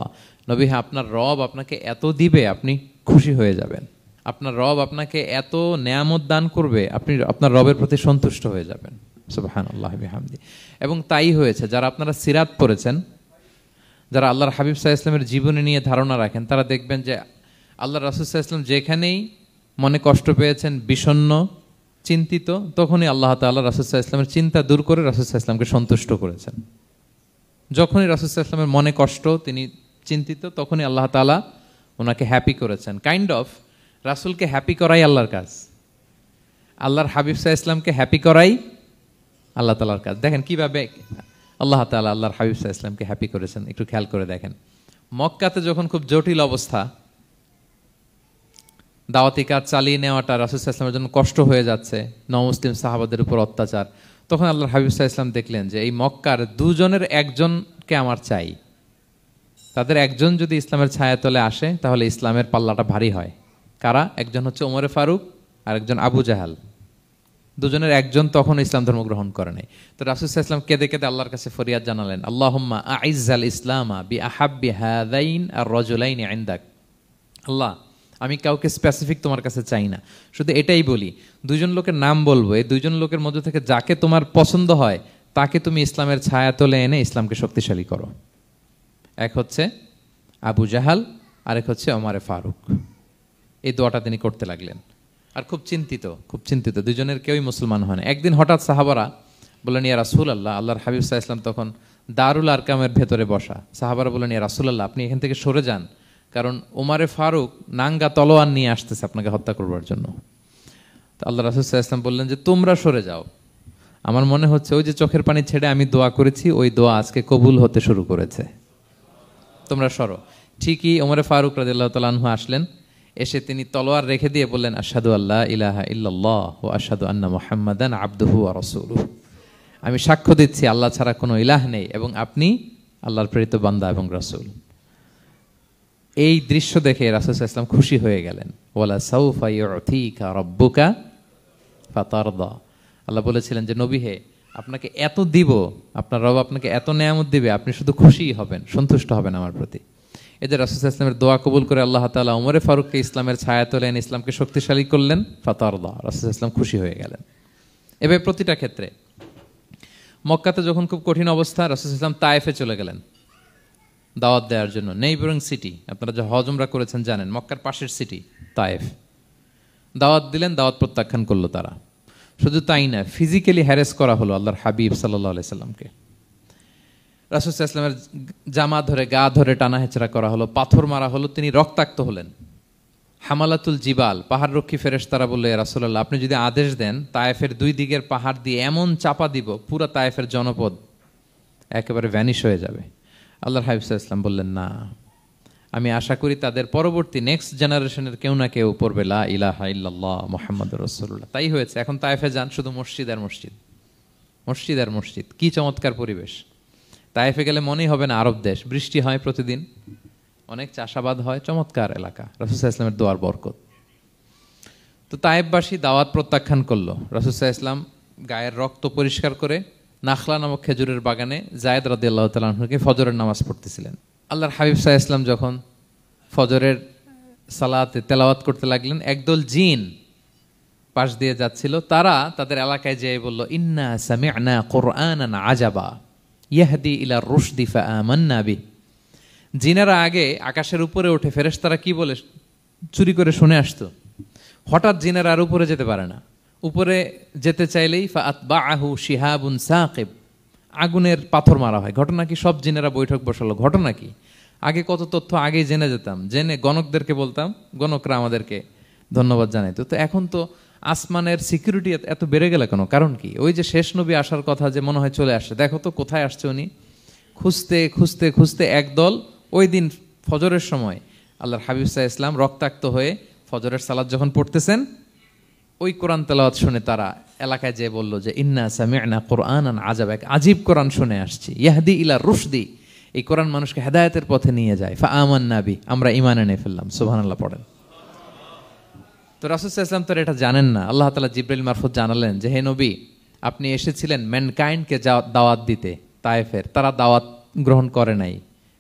নবী হ্যাঁ আপনার রব আপনাকে এত দিবে আপনি খুশি হয়ে যাবেন, আপনার রব আপনাকে এত নেয়ামত দান করবে আপনি আপনার রবের প্রতি সন্তুষ্ট হয়ে যাবেন। সুবহানাল্লাহি বিহামদি। এবং তাই হয়েছে। যারা আপনারা সিরাত পড়েছেন, যারা আল্লাহর হাবিব সাল্লাল্লাহু আলাইহি ওয়াসাল্লামের জীবনী নিয়ে ধারণা রাখেন, তারা দেখবেন যে আল্লাহর রাসূল সাল্লাল্লাহু আলাইহি ওয়াসাল্লাম যেখানেই মনে কষ্ট পেয়েছেন, বিষণ্ণ, চিন্তিত, তখনই আল্লাহ তাআলা রাসূল সাল্লাল্লাহু আলাইহি ওয়াসাল্লামের চিন্তা দূর করে রাসূল সাল্লাল্লাহু আলাইহি ওয়াসাল্লামকে সন্তুষ্ট করেছেন। যখনই রাসূল সাল্লাল্লাহু আলাইহি ওয়াসাল্লামের মনে কষ্ট, তিনি চিন্তিত, তখনই আল্লাহ তাআলা ওনাকে হ্যাপি করেছেন। কাইন্ড অফ রাসূলকে হ্যাপি করাই আল্লাহর কাজ, আল্লাহর হাবিব সাল্লাল্লাহু আলাইহি ওয়াসাল্লামকে হ্যাপি করাই আল্লাহ তাআলার কাজ। দেখেন কিভাবে আল্লাহ তাআলা আল্লাহর হাবিব সাল্লাল্লাহু আলাইহি ওয়াসাল্লামকে হ্যাপি করেছেন, একটু খেয়াল করে দেখেন। মক্কাতে যখন খুব জটিল অবস্থা, দাওয়াতি কাজ চালিয়ে নেওয়াটা রাসূল সাল্লাল্লাহু আলাইহি ওয়াসাল্লামের জন্য কষ্ট হয়ে যাচ্ছে, নমুসলিম সাহাবাদের উপর অত্যাচার, তখন আল্লাহর হাবিব সাল্লাল্লাহু আলাইহি ওয়াসাল্লাম দেখলেন যে এই মক্কার দুজনের একজনকে আমার চাই, তাদের একজন যদি ইসলামের ছায়াতলে আসে তাহলে ইসলামের পাল্লাটা ভারী হয়। কারা? একজন হচ্ছে ওমরে ফারুক আর একজন আবু জাহাল। দুজনের একজন তখন ইসলাম ধর্ম গ্রহণ করে নাই। তো রাসূল সাল্লাল্লাহু আলাইহি ওয়াসাল্লাম কেঁদে কেঁদে আল্লাহর কাছে ফরিয়াদ জানালেন, আল্লাহুম্মা আইজ্জাল ইসলামা বিআহাব্বি হাযাইন আর রাজুলাইনি ইনদাক। আল্লাহ, আমি কাউকে স্পেসিফিক তোমার কাছে চাই না, শুধু এটাই বলি, দুজন লোকের নাম বলবো, এই দুজন লোকের মধ্যে থেকে যাকে তোমার পছন্দ হয় তাকে তুমি ইসলামের ছায়াতলে এনে ইসলামকে শক্তিশালী করো। এক হচ্ছে আবু জাহাল, আরেক হচ্ছে ওমরে ফারুক। এই দোয়াটা তিনি করতে লাগলেন, আর খুব চিন্তিত, দুজনের কেউই মুসলমান হয় না। একদিন হঠাৎ সাহাবারা বললেন, ইয়া রাসূলুল্লাহ, আল্লাহর হাবিব সাল্লাল্লাহু আলাইহি ওয়াসাল্লাম তখন দারুল আরকামের ভেতরে বসা, সাহাবারা বললেন, ইয়া রাসূলুল্লাহ, আপনি এখান থেকে সরে যান, কারণ ওমরে ফারুক নাঙ্গা তলোয়ার নিয়ে আসতেছে আপনাকে হত্যা করবার জন্য। তো আল্লাহ রাসূল সাল্লাল্লাহু আলাইহি ওয়াসাল্লাম বললেন যে তোমরা সরে যাও, আমার মনে হচ্ছে ওই যে চোখের পানি ছেড়ে আমি দোয়া করেছি, ওই দোয়া আজকে কবুল হতে শুরু করেছে, তোমরা সরো। ঠিকই ওমরে ফারুক রাদিয়াল্লাহু তাআলা আনহু আসলেন, এসে তিনি তলোয়ার রেখে দিয়ে বললেন, আশহাদু আল্লা ইলাহা ইল্লাল্লাহ ওয়া আশহাদু আন্না মুহাম্মাদান আবদুহু ওয়া রাসূলুহু, আমি সাক্ষ্য দিচ্ছি আল্লাহ ছাড়া কোনো ইলাহ নেই এবং আপনি আল্লাহর প্রেরিত বান্দা এবং রাসূল। এই দৃশ্য দেখে রাসূল সাল্লাল্লাহু আলাইহি ওয়াসাল্লাম খুশি হয়ে গেলেন। ওয়ালা সাউফা ইউতিকা রাব্বুকা ফাতারদা, আল্লাহ বলেছিলেন যে নবী হে, আপনাকে এত দিব, আপনার রব আপনাকে এত নেয়ামত দিবে, আপনি শুধু খুশিই হবেন, সন্তুষ্ট হবেন আমার প্রতি। এই যে রাসূল সাল্লাল্লাহু আলাইহি ওয়াসাল্লামের দোয়া কবুল করে আল্লাহ তাআলা ওমরে ফারুককে ইসলামের ছায়াতলে এনে ইসলামকে শক্তিশালী করলেন, ফাতারদা, রাসূল সাল্লাল্লাহু আলাইহি ওয়াসাল্লাম খুশি হয়ে গেলেন। এভাবে প্রতিটা ক্ষেত্রে। মক্কাতে যখন খুব কঠিন অবস্থা, রাসূল সাল্লাল্লাহু আলাইহি ওয়াসাল্লাম তায়েফে চলে গেলেন দাওয়াত দেওয়ার জন্য। নেইবারিং সিটি, আপনারা যে হজ উমরা করেছেন জানেন, মক্কার পাশের সিটি তায়েফ। দাওয়াত দিলেন, দাওয়াত প্রত্যাখ্যান করলো তারা। শুধু তাই না, ফিজিক্যালি হ্যারেস করা হলো আল্লাহর হাবিব সাল্লাল্লাহু আলাইহি সাল্লামকে। রাসূল সাল্লাল্লাহু আলাইহি ওয়াসাল্লামের জামা ধরে, গা ধরে টানা হেচড়া করা হলো, পাথর মারা হলো, তিনি রক্তাক্ত হলেন। হামালাতুল জিবাল, পাহাড় রক্ষী ফেরেশতারা বলল, ইয়া রাসূলুল্লাহ, আপনি যদি আদেশ দেন তায়েফের দুই দিকের পাহাড় দিয়ে এমন চাপা দিব, পুরো তায়েফের জনপদ একেবারে ভ্যানিশ হয়ে যাবে। আল্লাহর হাবিব সাল্লাল্লাহু আলাইহি ওয়াসাল্লাম বললেন, না, আমি আশা করি তাদের পরবর্তী নেক্সট জেনারেশনের কেউ না কেউ পড়বে লা ইলাহা ইল্লাল্লাহ মুহাম্মাদুর রাসূলুল্লাহ। তাই হয়েছে। এখন তায়েফে যান, শুধু মসজিদ আর মসজিদ, মসজিদ আর মসজিদ। কি চমৎকার পরিবেশ! তায়েফে গেলে মনেই হবে না আরব দেশ। বৃষ্টি হয় প্রতিদিন, অনেক চাষাবাদ হয়, চমৎকার এলাকা, রাসূল সাল্লাল্লাহু আলাইহি ওয়াসাল্লামের দোয়ার বরকত। তো তায়েফবাসী দাওয়াত প্রত্যাখ্যান করলো। রাসূল সাল্লাল্লাহু আলাইহি ওয়াসাল্লাম গায়ের রক্ত পরিষ্কার করে নাখলা নামক খেজুরের বাগানে যায়েদ রাদিয়াল্লাহু তাআলা আনহুকে ফজরের নামাজ পড়তেছিলেন। আল্লাহর হাবিব সাল্লাল্লাহু আলাইহি ওয়াসাল্লাম যখন ফজরের সালাতে তেলাওয়াত করতে লাগলেন, একদল জিন পাশ দিয়ে যাচ্ছিল, তারা তাদের এলাকায় যেয়ে বলল, ইন্না সামি'না কুরআনান আজাবা ইয়াহদি ইলা রুশদি ফাআমান্না বিহি। জিনেরা আগে আকাশের উপরে উঠে ফেরেশতারা কি বলে চুরি করে শুনে আসতো, হঠাৎ জিনেরা আর উপরে যেতে পারে না। উপরে যেতে চাইলেই ফাআতবাআহু শিহাবুন সাকিব, আগুনের পাথর মারা হয়। ঘটনা কি? সব জিনেরা বৈঠক বসালো। ঘটনা কি? আগে কত তথ্য আগেই জেনে যেতাম, জেনে গণকদেরকে বলতাম, গণকরা আমাদেরকে ধন্যবাদ জানাইতো। তো এখন তো আসমানের সিকিউরিটি এত বেড়ে গেল কেন? কারণ কি? ওই যে শেষ নবী আসার কথা যে মনে হয় চলে আসছে, দেখো তো কোথায় আসছে উনি। খুঁজতে খুঁজতে খুঁজতে একদল ওই দিন ফজরের সময় আল্লাহর হাবিব সাল্লাল্লাহু আলাইহি ওয়াসাল্লাম রক্তাক্ত হয়ে ফজরের সালাত যখন পড়তেছেন, ওই কোরআন তেলাওয়াত শুনে তারা এলাকায় যেয়ে বলল যে ইন্না সামি'না কুরআনান আজাবা, এক আজীব কোরআন শুনে আসছি, ইয়াহদি ইলা রুশদি, এই কোরআন মানুষকে হেদায়েতের পথে নিয়ে যায়। ফা আমান্না বি, আমরা ঈমান এনে ফেললাম। সুবহানাল্লাহ পড়েন। তো রাসূল সাল্লাল্লাহু আলাইহি ওয়াসাল্লাম তো এটা জানেন না। আল্লাহ তাআলা জিবরাইল মারফত জানালেন যে হে নবী, আপনি এসেছিলেন ম্যানকাইন্ডকে দাওয়াত দিতে তায়েফের, তারা দাওয়াত গ্রহণ করে নাই,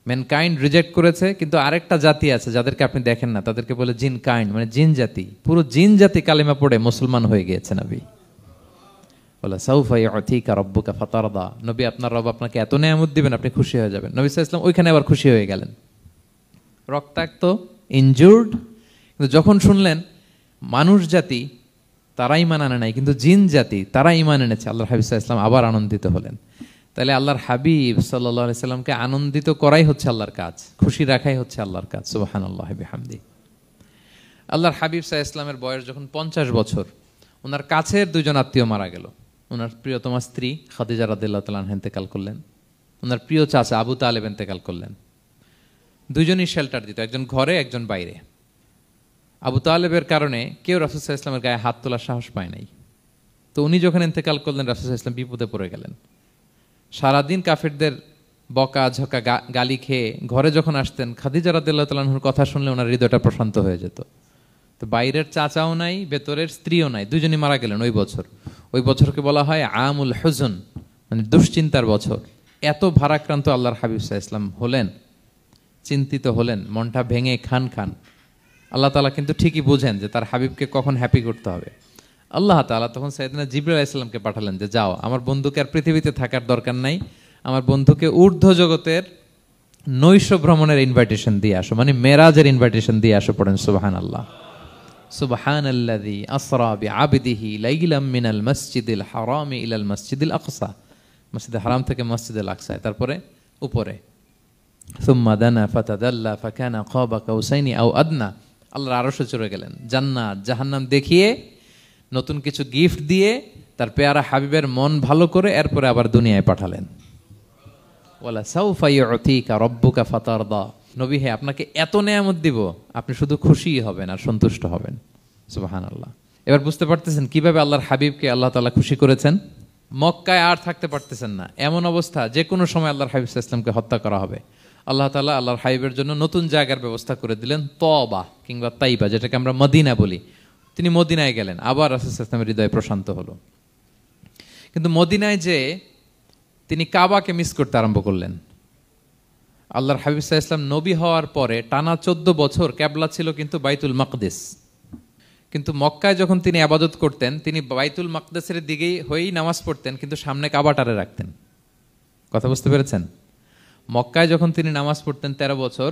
ম্যানকাইন্ড রিজেক্ট করেছে। কিন্তু আরেকটা জাতি আছে যাদেরকে আপনি দেখেন না, তাদেরকে বলে জিন কাইন্ড, মানে জিন জাতি। পুরো জিন জাতি কালিমা পড়ে মুসলমান হয়ে গিয়েছে নবী। বলে সাউফা ইউতিকা রাব্বুকা ফাতারদা, নবী আপনার রব আপনাকে এত নেয়ামত দিবেন আপনি খুশি হয়ে যাবেন। নবী সাল্লাল্লাহু আলাইহি ওয়াসাল্লাম ওইখানে আবার খুশি হয়ে গেলেন, রক্তাক্ত, ইনজুর্ড। কিন্তু যখন শুনলেন মানুষ জাতি তারা ঈমান আনে নাই, কিন্তু জিন জাতি তারা ঈমান এনেছে, আল্লাহর হাবিব সাল্লাল্লাহু আলাইহি ওয়াসাল্লাম আবার আনন্দিত হলেন। তাহলে আল্লাহর হাবিব সাল্লাল্লাহু আলাইহি সাল্লামকে আনন্দিত করাই হচ্ছে আল্লাহর কাজ, খুশি রাখাই হচ্ছে আল্লাহর কাজ। সুবহানাল্লাহি বিহামদি। আল্লাহর হাবিব সাল্লাল্লাহু আলাইহি সাল্লামের বয়স যখন 50 বছর, ওনার কাছের দুজন আত্মীয় মারা গেল। ওনার প্রিয়তমা স্ত্রী খাদিজা রাদিয়াল্লাহু তাআলা আনহা ইন্তেকাল করলেন, ওনার প্রিয় চাচা আবু তালেব ইন্তেকাল করলেন। দুজনই শেল্টার দিত, একজন ঘরে একজন বাইরে। আবু তালেবের কারণে কেউ রাসূল সাল্লাল্লাহু আলাইহি সাল্লামের গায়ে হাত তোলার সাহস পায় নাই। তো উনি যখন ইন্তেকাল করলেন, রাসূল সাল্লাল্লাহু আলাইহি সাল্লাম বিপদে পড়ে গেলেন। সারাদিন কাফেরদের বকা ঝকা গালি খেয়ে ঘরে যখন আসতেন, খাদিজা রাদিয়াল্লাহু তাআলা আনহার কথা শুনলে ওনার হৃদয়টা প্রশান্ত হয়ে যেত। তো বাইরের চাচাও নাই, ভেতরের স্ত্রীও নাই, দুজনই মারা গেলেন ওই বছর। ওই বছরকে বলা হয় আমুল হুজন, মানে দুশ্চিন্তার বছর। এত ভারাক্রান্ত আল্লাহর হাবিব সাল্লাল্লাহু আলাইহি ওয়াসাল্লাম হলেন, চিন্তিত হলেন, মনটা ভেঙে খান খান। আল্লাহ তাআলা কিন্তু ঠিকই বুঝেন যে তার হাবিবকে কখন হ্যাপি করতে হবে। আল্লাহ তাআলা তখন সাইয়েদনা জিবরাইল আলাইহিস সালামকে পাঠালেন যে যাও, আমার বন্ধুকে আর পৃথিবীতে থাকার দরকার নাই, আমার বন্ধুকে ঊর্ধ্ব জগতের নৈশ ভ্রমণের ইনভাইটেশন দিয়ে আসো, মানে মেরাজের ইনভাইটেশন দিয়ে আসো। পড়েন সুবহানাল্লাহ। সুবহানাল্লাযী আসরা বিআবদিহি লাইলাম মিনাল মাসজিদিল হারামি ইলাল মাসজিদিল আকসা, মসজিদে হারাম থেকে মসজিদুল আকসায়, তারপরে উপরে সুম্মা দানা ফাতাদাল্লা ফাকানা কাবা কাউসাইনি আও আদনা। আল্লাহর আরশে চড়ে গেলেন, জান্নাত জাহান্নাম দেখিয়ে, নতুন কিছু গিফট দিয়ে, তার পেয়ারা হাবিবের মন ভালো করে এরপরে আবার দুনিয়ায় পাঠালেন। ওয়ালা সাউফা ইউতিকা রাব্বুকা ফাতারদা, নবী হে আপনাকে এত নেয়ামত দিব, আপনি শুধু খুশিই হবেন আর সন্তুষ্ট হবেন। সুবহানাল্লাহ। এবার বুঝতে পারতেছেন কিভাবে আল্লাহর হাবিবকে আল্লাহ তাআলা খুশি করেছেন। মক্কায় আর থাকতে পারতেছেন না, এমন অবস্থা যে কোনো সময় আল্লাহর হাবিব সাল্লাল্লাহু আলাইহি ওয়াসাল্লামকে হত্যা করা হবে। আল্লাহ তাআলা আল্লাহর হাবিবের জন্য নতুন জায়গার ব্যবস্থা করে দিলেন, তওবা কিংবা তাইবা, যেটাকে আমরা মদিনা বলি। তিনি মদিনায় গেলেন, আবার রাসূল সাল্লাল্লাহু আলাইহি ওয়াসাল্লামের হৃদয় প্রশান্ত হলো। কিন্তু মদিনায় যে তিনি কাবাকে মিস করতে আরম্ভ করলেন। আল্লাহর হাবিব সাল্লাল্লাহু আলাইহি ওয়াসাল্লাম নবী হওয়ার পরে টানা 14 বছর কিবলা ছিল কিন্তু বাইতুল মাকদিস। কিন্তু মক্কায় যখন তিনি ইবাদত করতেন, তিনি বাইতুল মাকদিসের দিকেই হয়েই নামাজ পড়তেন, কিন্তু সামনে কাবাটারে রাখতেন। কথা বুঝতে পেরেছেন? মক্কায় যখন তিনি নামাজ পড়তেন 13 বছর,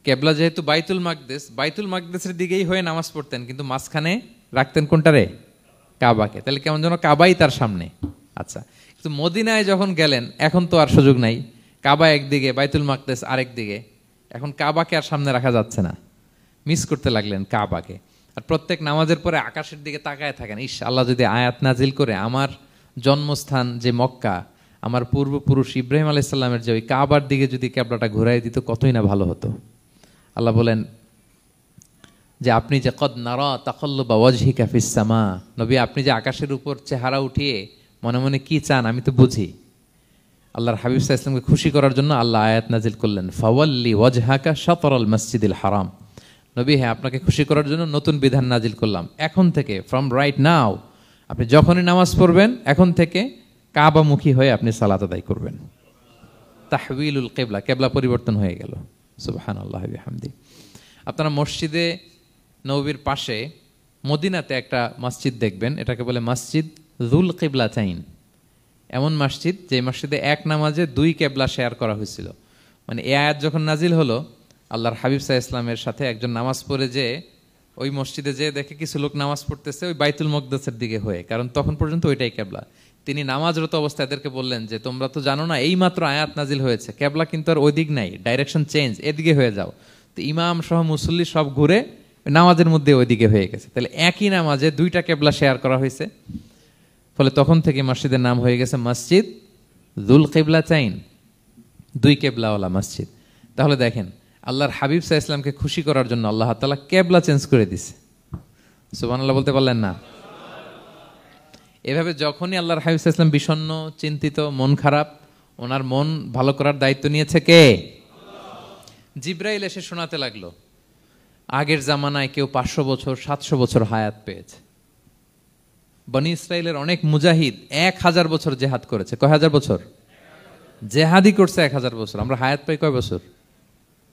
কিবলা যেহেতু বাইতুল মাকদিস, বাইতুল মাকদিসের দিকেই হয়ে নামাজ পড়তেন, কিন্তু মাঝখানে রাখতেন কোনটারে? কাবাকে। তাহলে কেমন যেন কাবাই তার সামনে। আচ্ছা, কিন্তু মদিনায় যখন গেলেন, এখন তো আর সুযোগ নাই, কাবা একদিকে, বাইতুল মাকদিস আরেক দিকে, এখন কাবাকে আর সামনে রাখা যাচ্ছে না। মিস করতে লাগলেন কাবাকে। আর প্রত্যেক নামাজের পরে আকাশের দিকে তাকায় থাকেন, ইস আল্লাহ যদি আয়াত নাজিল করে আমার জন্মস্থান যে মক্কা, আমার পূর্বপুরুষ ইব্রাহিম আলাইহিস সালামের যে ওই কাবার দিকে যদি কিবলাটা ঘুরাই দিত, কতই না ভালো হতো। আল্লাহ বলেন যে আপনি যে কদ নারা তাকাল্লুবা ওয়াজহিকা ফিস সামা, নবী আপনি যে আকাশের উপর চেহারা উঠিয়ে মনে মনে কি চান আমি তো বুঝি। আল্লাহর হাবিব সাল্লাল্লাহু আলাইহি ওয়াসাল্লামকে খুশি করার জন্য আল্লাহ আয়াত নাজিল করলেন, ফাওয়াল্লি ওয়াজহাকা শাতরাল মাসজিদিল হারাম। নবী হ্যাঁ, আপনাকে খুশি করার জন্য নতুন বিধান নাজিল করলাম। এখন থেকে, ফ্রম রাইট নাও, আপনি যখনই নামাজ পড়বেন এখন থেকে কাবামুখী হয়ে আপনি সালাত আদায় করবেন। তাহউইলুল কিবলা, কিবলা পরিবর্তন হয়ে গেল। সুবহানাল্লাহি ওয়া বিহামদি। আপনারা মসজিদে নববীর পাশে মদিনাতে একটা মসজিদ দেখবেন, এটাকে বলে মসজিদ যুল কিবলাতাইন। এমন মসজিদ যে মসজিদে এক নামাজে 2 কিবলা শেয়ার করা হয়েছিল। মানে এই আয়াত যখন নাজিল হলো, আল্লাহর হাবিব সাল্লাল্লাহু আলাইহি ওয়াসাল্লামের সাথে একজন নামাজ পড়ে যে ওই মসজিদে যে দেখে কিছু লোক নামাজ পড়তেছে ওই বাইতুল মাকদিসের দিকে হয়ে, কারণ তখন পর্যন্ত ওইটাই কিবলা। তিনি নামাজরত অবস্থায় এদেরকে বললেন যে তোমরা তো জানো না এই মাত্র আয়াত নাজিল হয়েছে, কিবলা কিন্তু আর ওই দিক নাই, ডাইরেকশন চেঞ্জ, এদিকে হয়ে যাও। তো ইমাম সহ মুসল্লি সব ঘুরে নামাজের মধ্যে ওইদিকে হয়ে গেছে। তাহলে একই নামাজে 2টা কিবলা শেয়ার করা হয়েছে, ফলে তখন থেকে মসজিদের নাম হয়ে গেছে মসজিদ যুল কিবলাতাইন, 2 কিবলাওয়ালা মসজিদ। তাহলে দেখেন আল্লাহর হাবিব সাল্লাল্লাহু আলাইহি ওয়াসাল্লামকে খুশি করার জন্য আল্লাহ তাআলা কিবলা চেঞ্জ করে দিছে। সুবহানাল্লাহ বলতে পারলেন না? এভাবে যখনই আল্লাহর হাবিব সাল্লাল্লাহু আলাইহি ওয়াসাল্লাম বিষণ্ণ, চিন্তিত, মন খারাপ, ওনার মন ভালো করার দায়িত্ব নিয়েছে কে? জিব্রাইল এসে শোনাতে লাগলো, আগের জামানায় কেউ 500 বছর 700 বছর হায়াত পেয়েছে। বনি ইসরাইলের অনেক মুজাহিদ 1000 বছর জেহাদ করেছে। কয় হাজার বছর জেহাদি করছে? 1000 বছর। আমরা হায়াত পাই কয় বছর?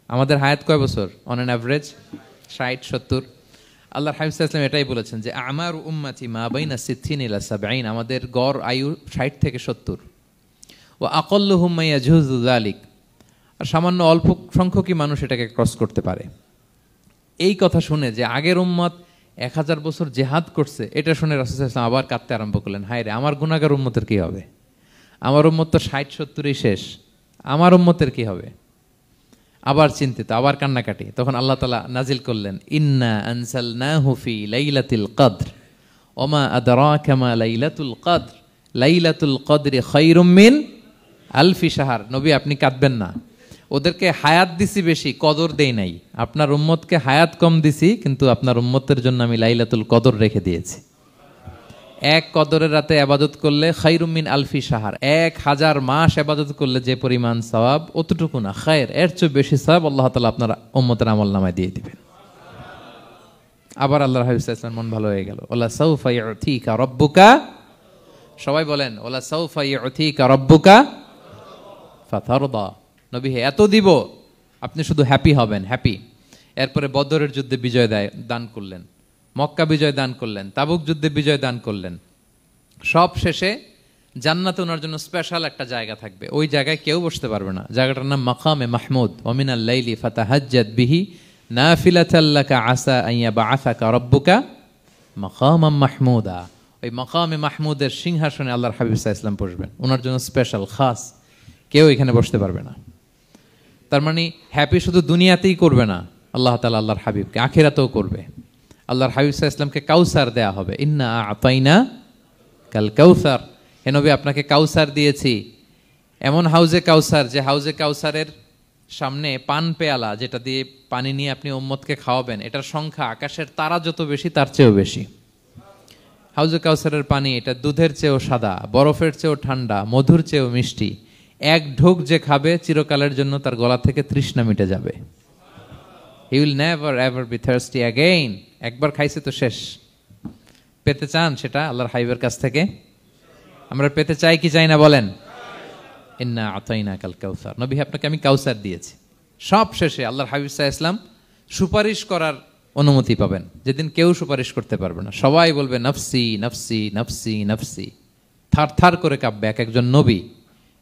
আমাদের হায়াত কয় বছর অন অ্যান অ্যাভারেজ? 60-70। আল্লাহর হাবিব সাল্লাল্লাহু আলাইহি ওয়াসাল্লাম এটাই বলেছেন যে আমার উম্মতি মা বাইনা 60 ইলা 70, আমাদের গড় আয়ু 60 থেকে 70। ওয়া আকাল্লুহুম মা ইয়াজুযু যালিক, আর সামান্য অল্প সংখ্যকই মানুষ এটাকে ক্রস করতে পারে। এই কথা শুনে যে আগের উম্মত 1000 বছর জেহাদ করছে, এটা শুনে রাসূল সাল্লাল্লাহু আলাইহি ওয়াসাল্লাম আবার কাঁদতে আরম্ভ করলেন, হায় রে আমার গুনাহগার উম্মতের কি হবে? আমার উম্মত তো 60-70-ই শেষ, আমার উম্মতের কি হবে? আবার চিন্তিত, আবার কান্নাকাটি। তখন আল্লাহ তাআলা নাজিল করলেন, ইন্না আনসালনাহু ফি লাইলাতিল কদর ওমা আদরাকা মা লাইলাতুল কদর লাইলাতুল কদরি খায়রুম মিন আলফি শাহর। নবী আপনি কাঁদবেন না, ওদেরকে হায়াত দিছি বেশি, কদর দেই নাই। আপনার উম্মতকে হায়াত কম দিছি, কিন্তু আপনার উম্মতের জন্য আমি লাইলাতুল কদর রেখে দিয়েছি। এক কদরের রাতে ইবাদত করলে খায়রুম মিন আলফি শাহর, 1000 মাস ইবাদত করলে যে পরিমাণ সওয়াব, অতটুকু না, খায়ের এর চেয়ে বেশি সওয়াব আল্লাহ তাআলা আপনার উম্মতের আমলনামায় দিয়ে দিবেন। আবার আল্লাহর হাবিব সাল্লাল্লাহু আলাইহি ওয়াসাল্লাম মন ভালো হয়ে গেল। ওয়ালা সাউফা ইউতিকা রাব্বুকা, সবাই বলেন ওয়ালা সাউফা ইউতিকা রাব্বুকা ফাতারদা। নবী হে এত দিব, আপনি শুধু হ্যাপি হবেন, হ্যাপি। এরপরে বদরের যুদ্ধে বিজয় দান করলেন, মক্কা বিজয় দান করলেন, তাবুক যুদ্ধে বিজয় দান করলেন। সব শেষে জান্নাতে ওনার জন্য স্পেশাল একটা জায়গা থাকবে, ওই জায়গায় কেউ বসতে পারবে না। জায়গাটার নাম মাকামে মাহমুদ। ওয়া মিনাল লাইলি ফাতাহাজ্জাদ বিহি নাফিলাতাল লাকা আসা আন ইয়াবআসাকা রাব্বুকা মাকামাম মাহমুদা। ওই মাকামে মাহমুদের সিংহাসনে আল্লাহর হাবিব সাল্লাল্লাহু আলাইহি ওয়াসাল্লাম বসবেন, ওনার জন্য স্পেশাল, খাস, কেউ এখানে বসতে পারবে না। তার মানে হ্যাপি শুধু দুনিয়াতেই করবে না আল্লাহ তাআলা আল্লাহর হাবিবকে, আখিরাতেও করবে। আল্লাহর হাবিব সাল্লাল্লাহু আলাইহি ওয়াসাল্লামকে কাউসার দেয়া হবে, ইন্না আতাইনা কাল কাউসার। হে নবী আপনাকে কাউসার দিয়েছি, এমন হাউজে কাউসার, যে হাউজে কাউসারের সামনে পান পেয়ালা, যেটা দিয়ে পানি নিয়ে আপনি উম্মতকে খাওয়াবেন, এটার সংখ্যা আকাশের তারা যত বেশি তার চেয়েও বেশি। হাউজে কাউসারের পানি এটা দুধের চেয়েও সাদা, বরফের চেয়েও ঠান্ডা, মধুর চেয়েও মিষ্টি। এক ঢোক যে খাবে চিরকালের জন্য তার গলা থেকে তৃষ্ণা মিটে যাবে। He will never ever be thirsty again. একবার খাইছে তো শেষ। পেতে চান সেটা আল্লাহর হাবিবের কাছ থেকে? আমরা পেতে চাই কি চাই না বলেন? ইন্না আতাইনা কাল কাউসার। নবী আপনাকে আমি কাউসার দিয়েছি। সব শেষে আল্লাহর হাবিব সাল্লাল্লাহু আলাইহি ওয়াসাল্লাম সুপারিশ করার অনুমতি পাবেন, যেদিন কেউ সুপারিশ করতে পারবে না। সবাই বলবে নফসি নফসি নফসি নফসি, থার থার করে কাঁপবে। এক একজন নবী,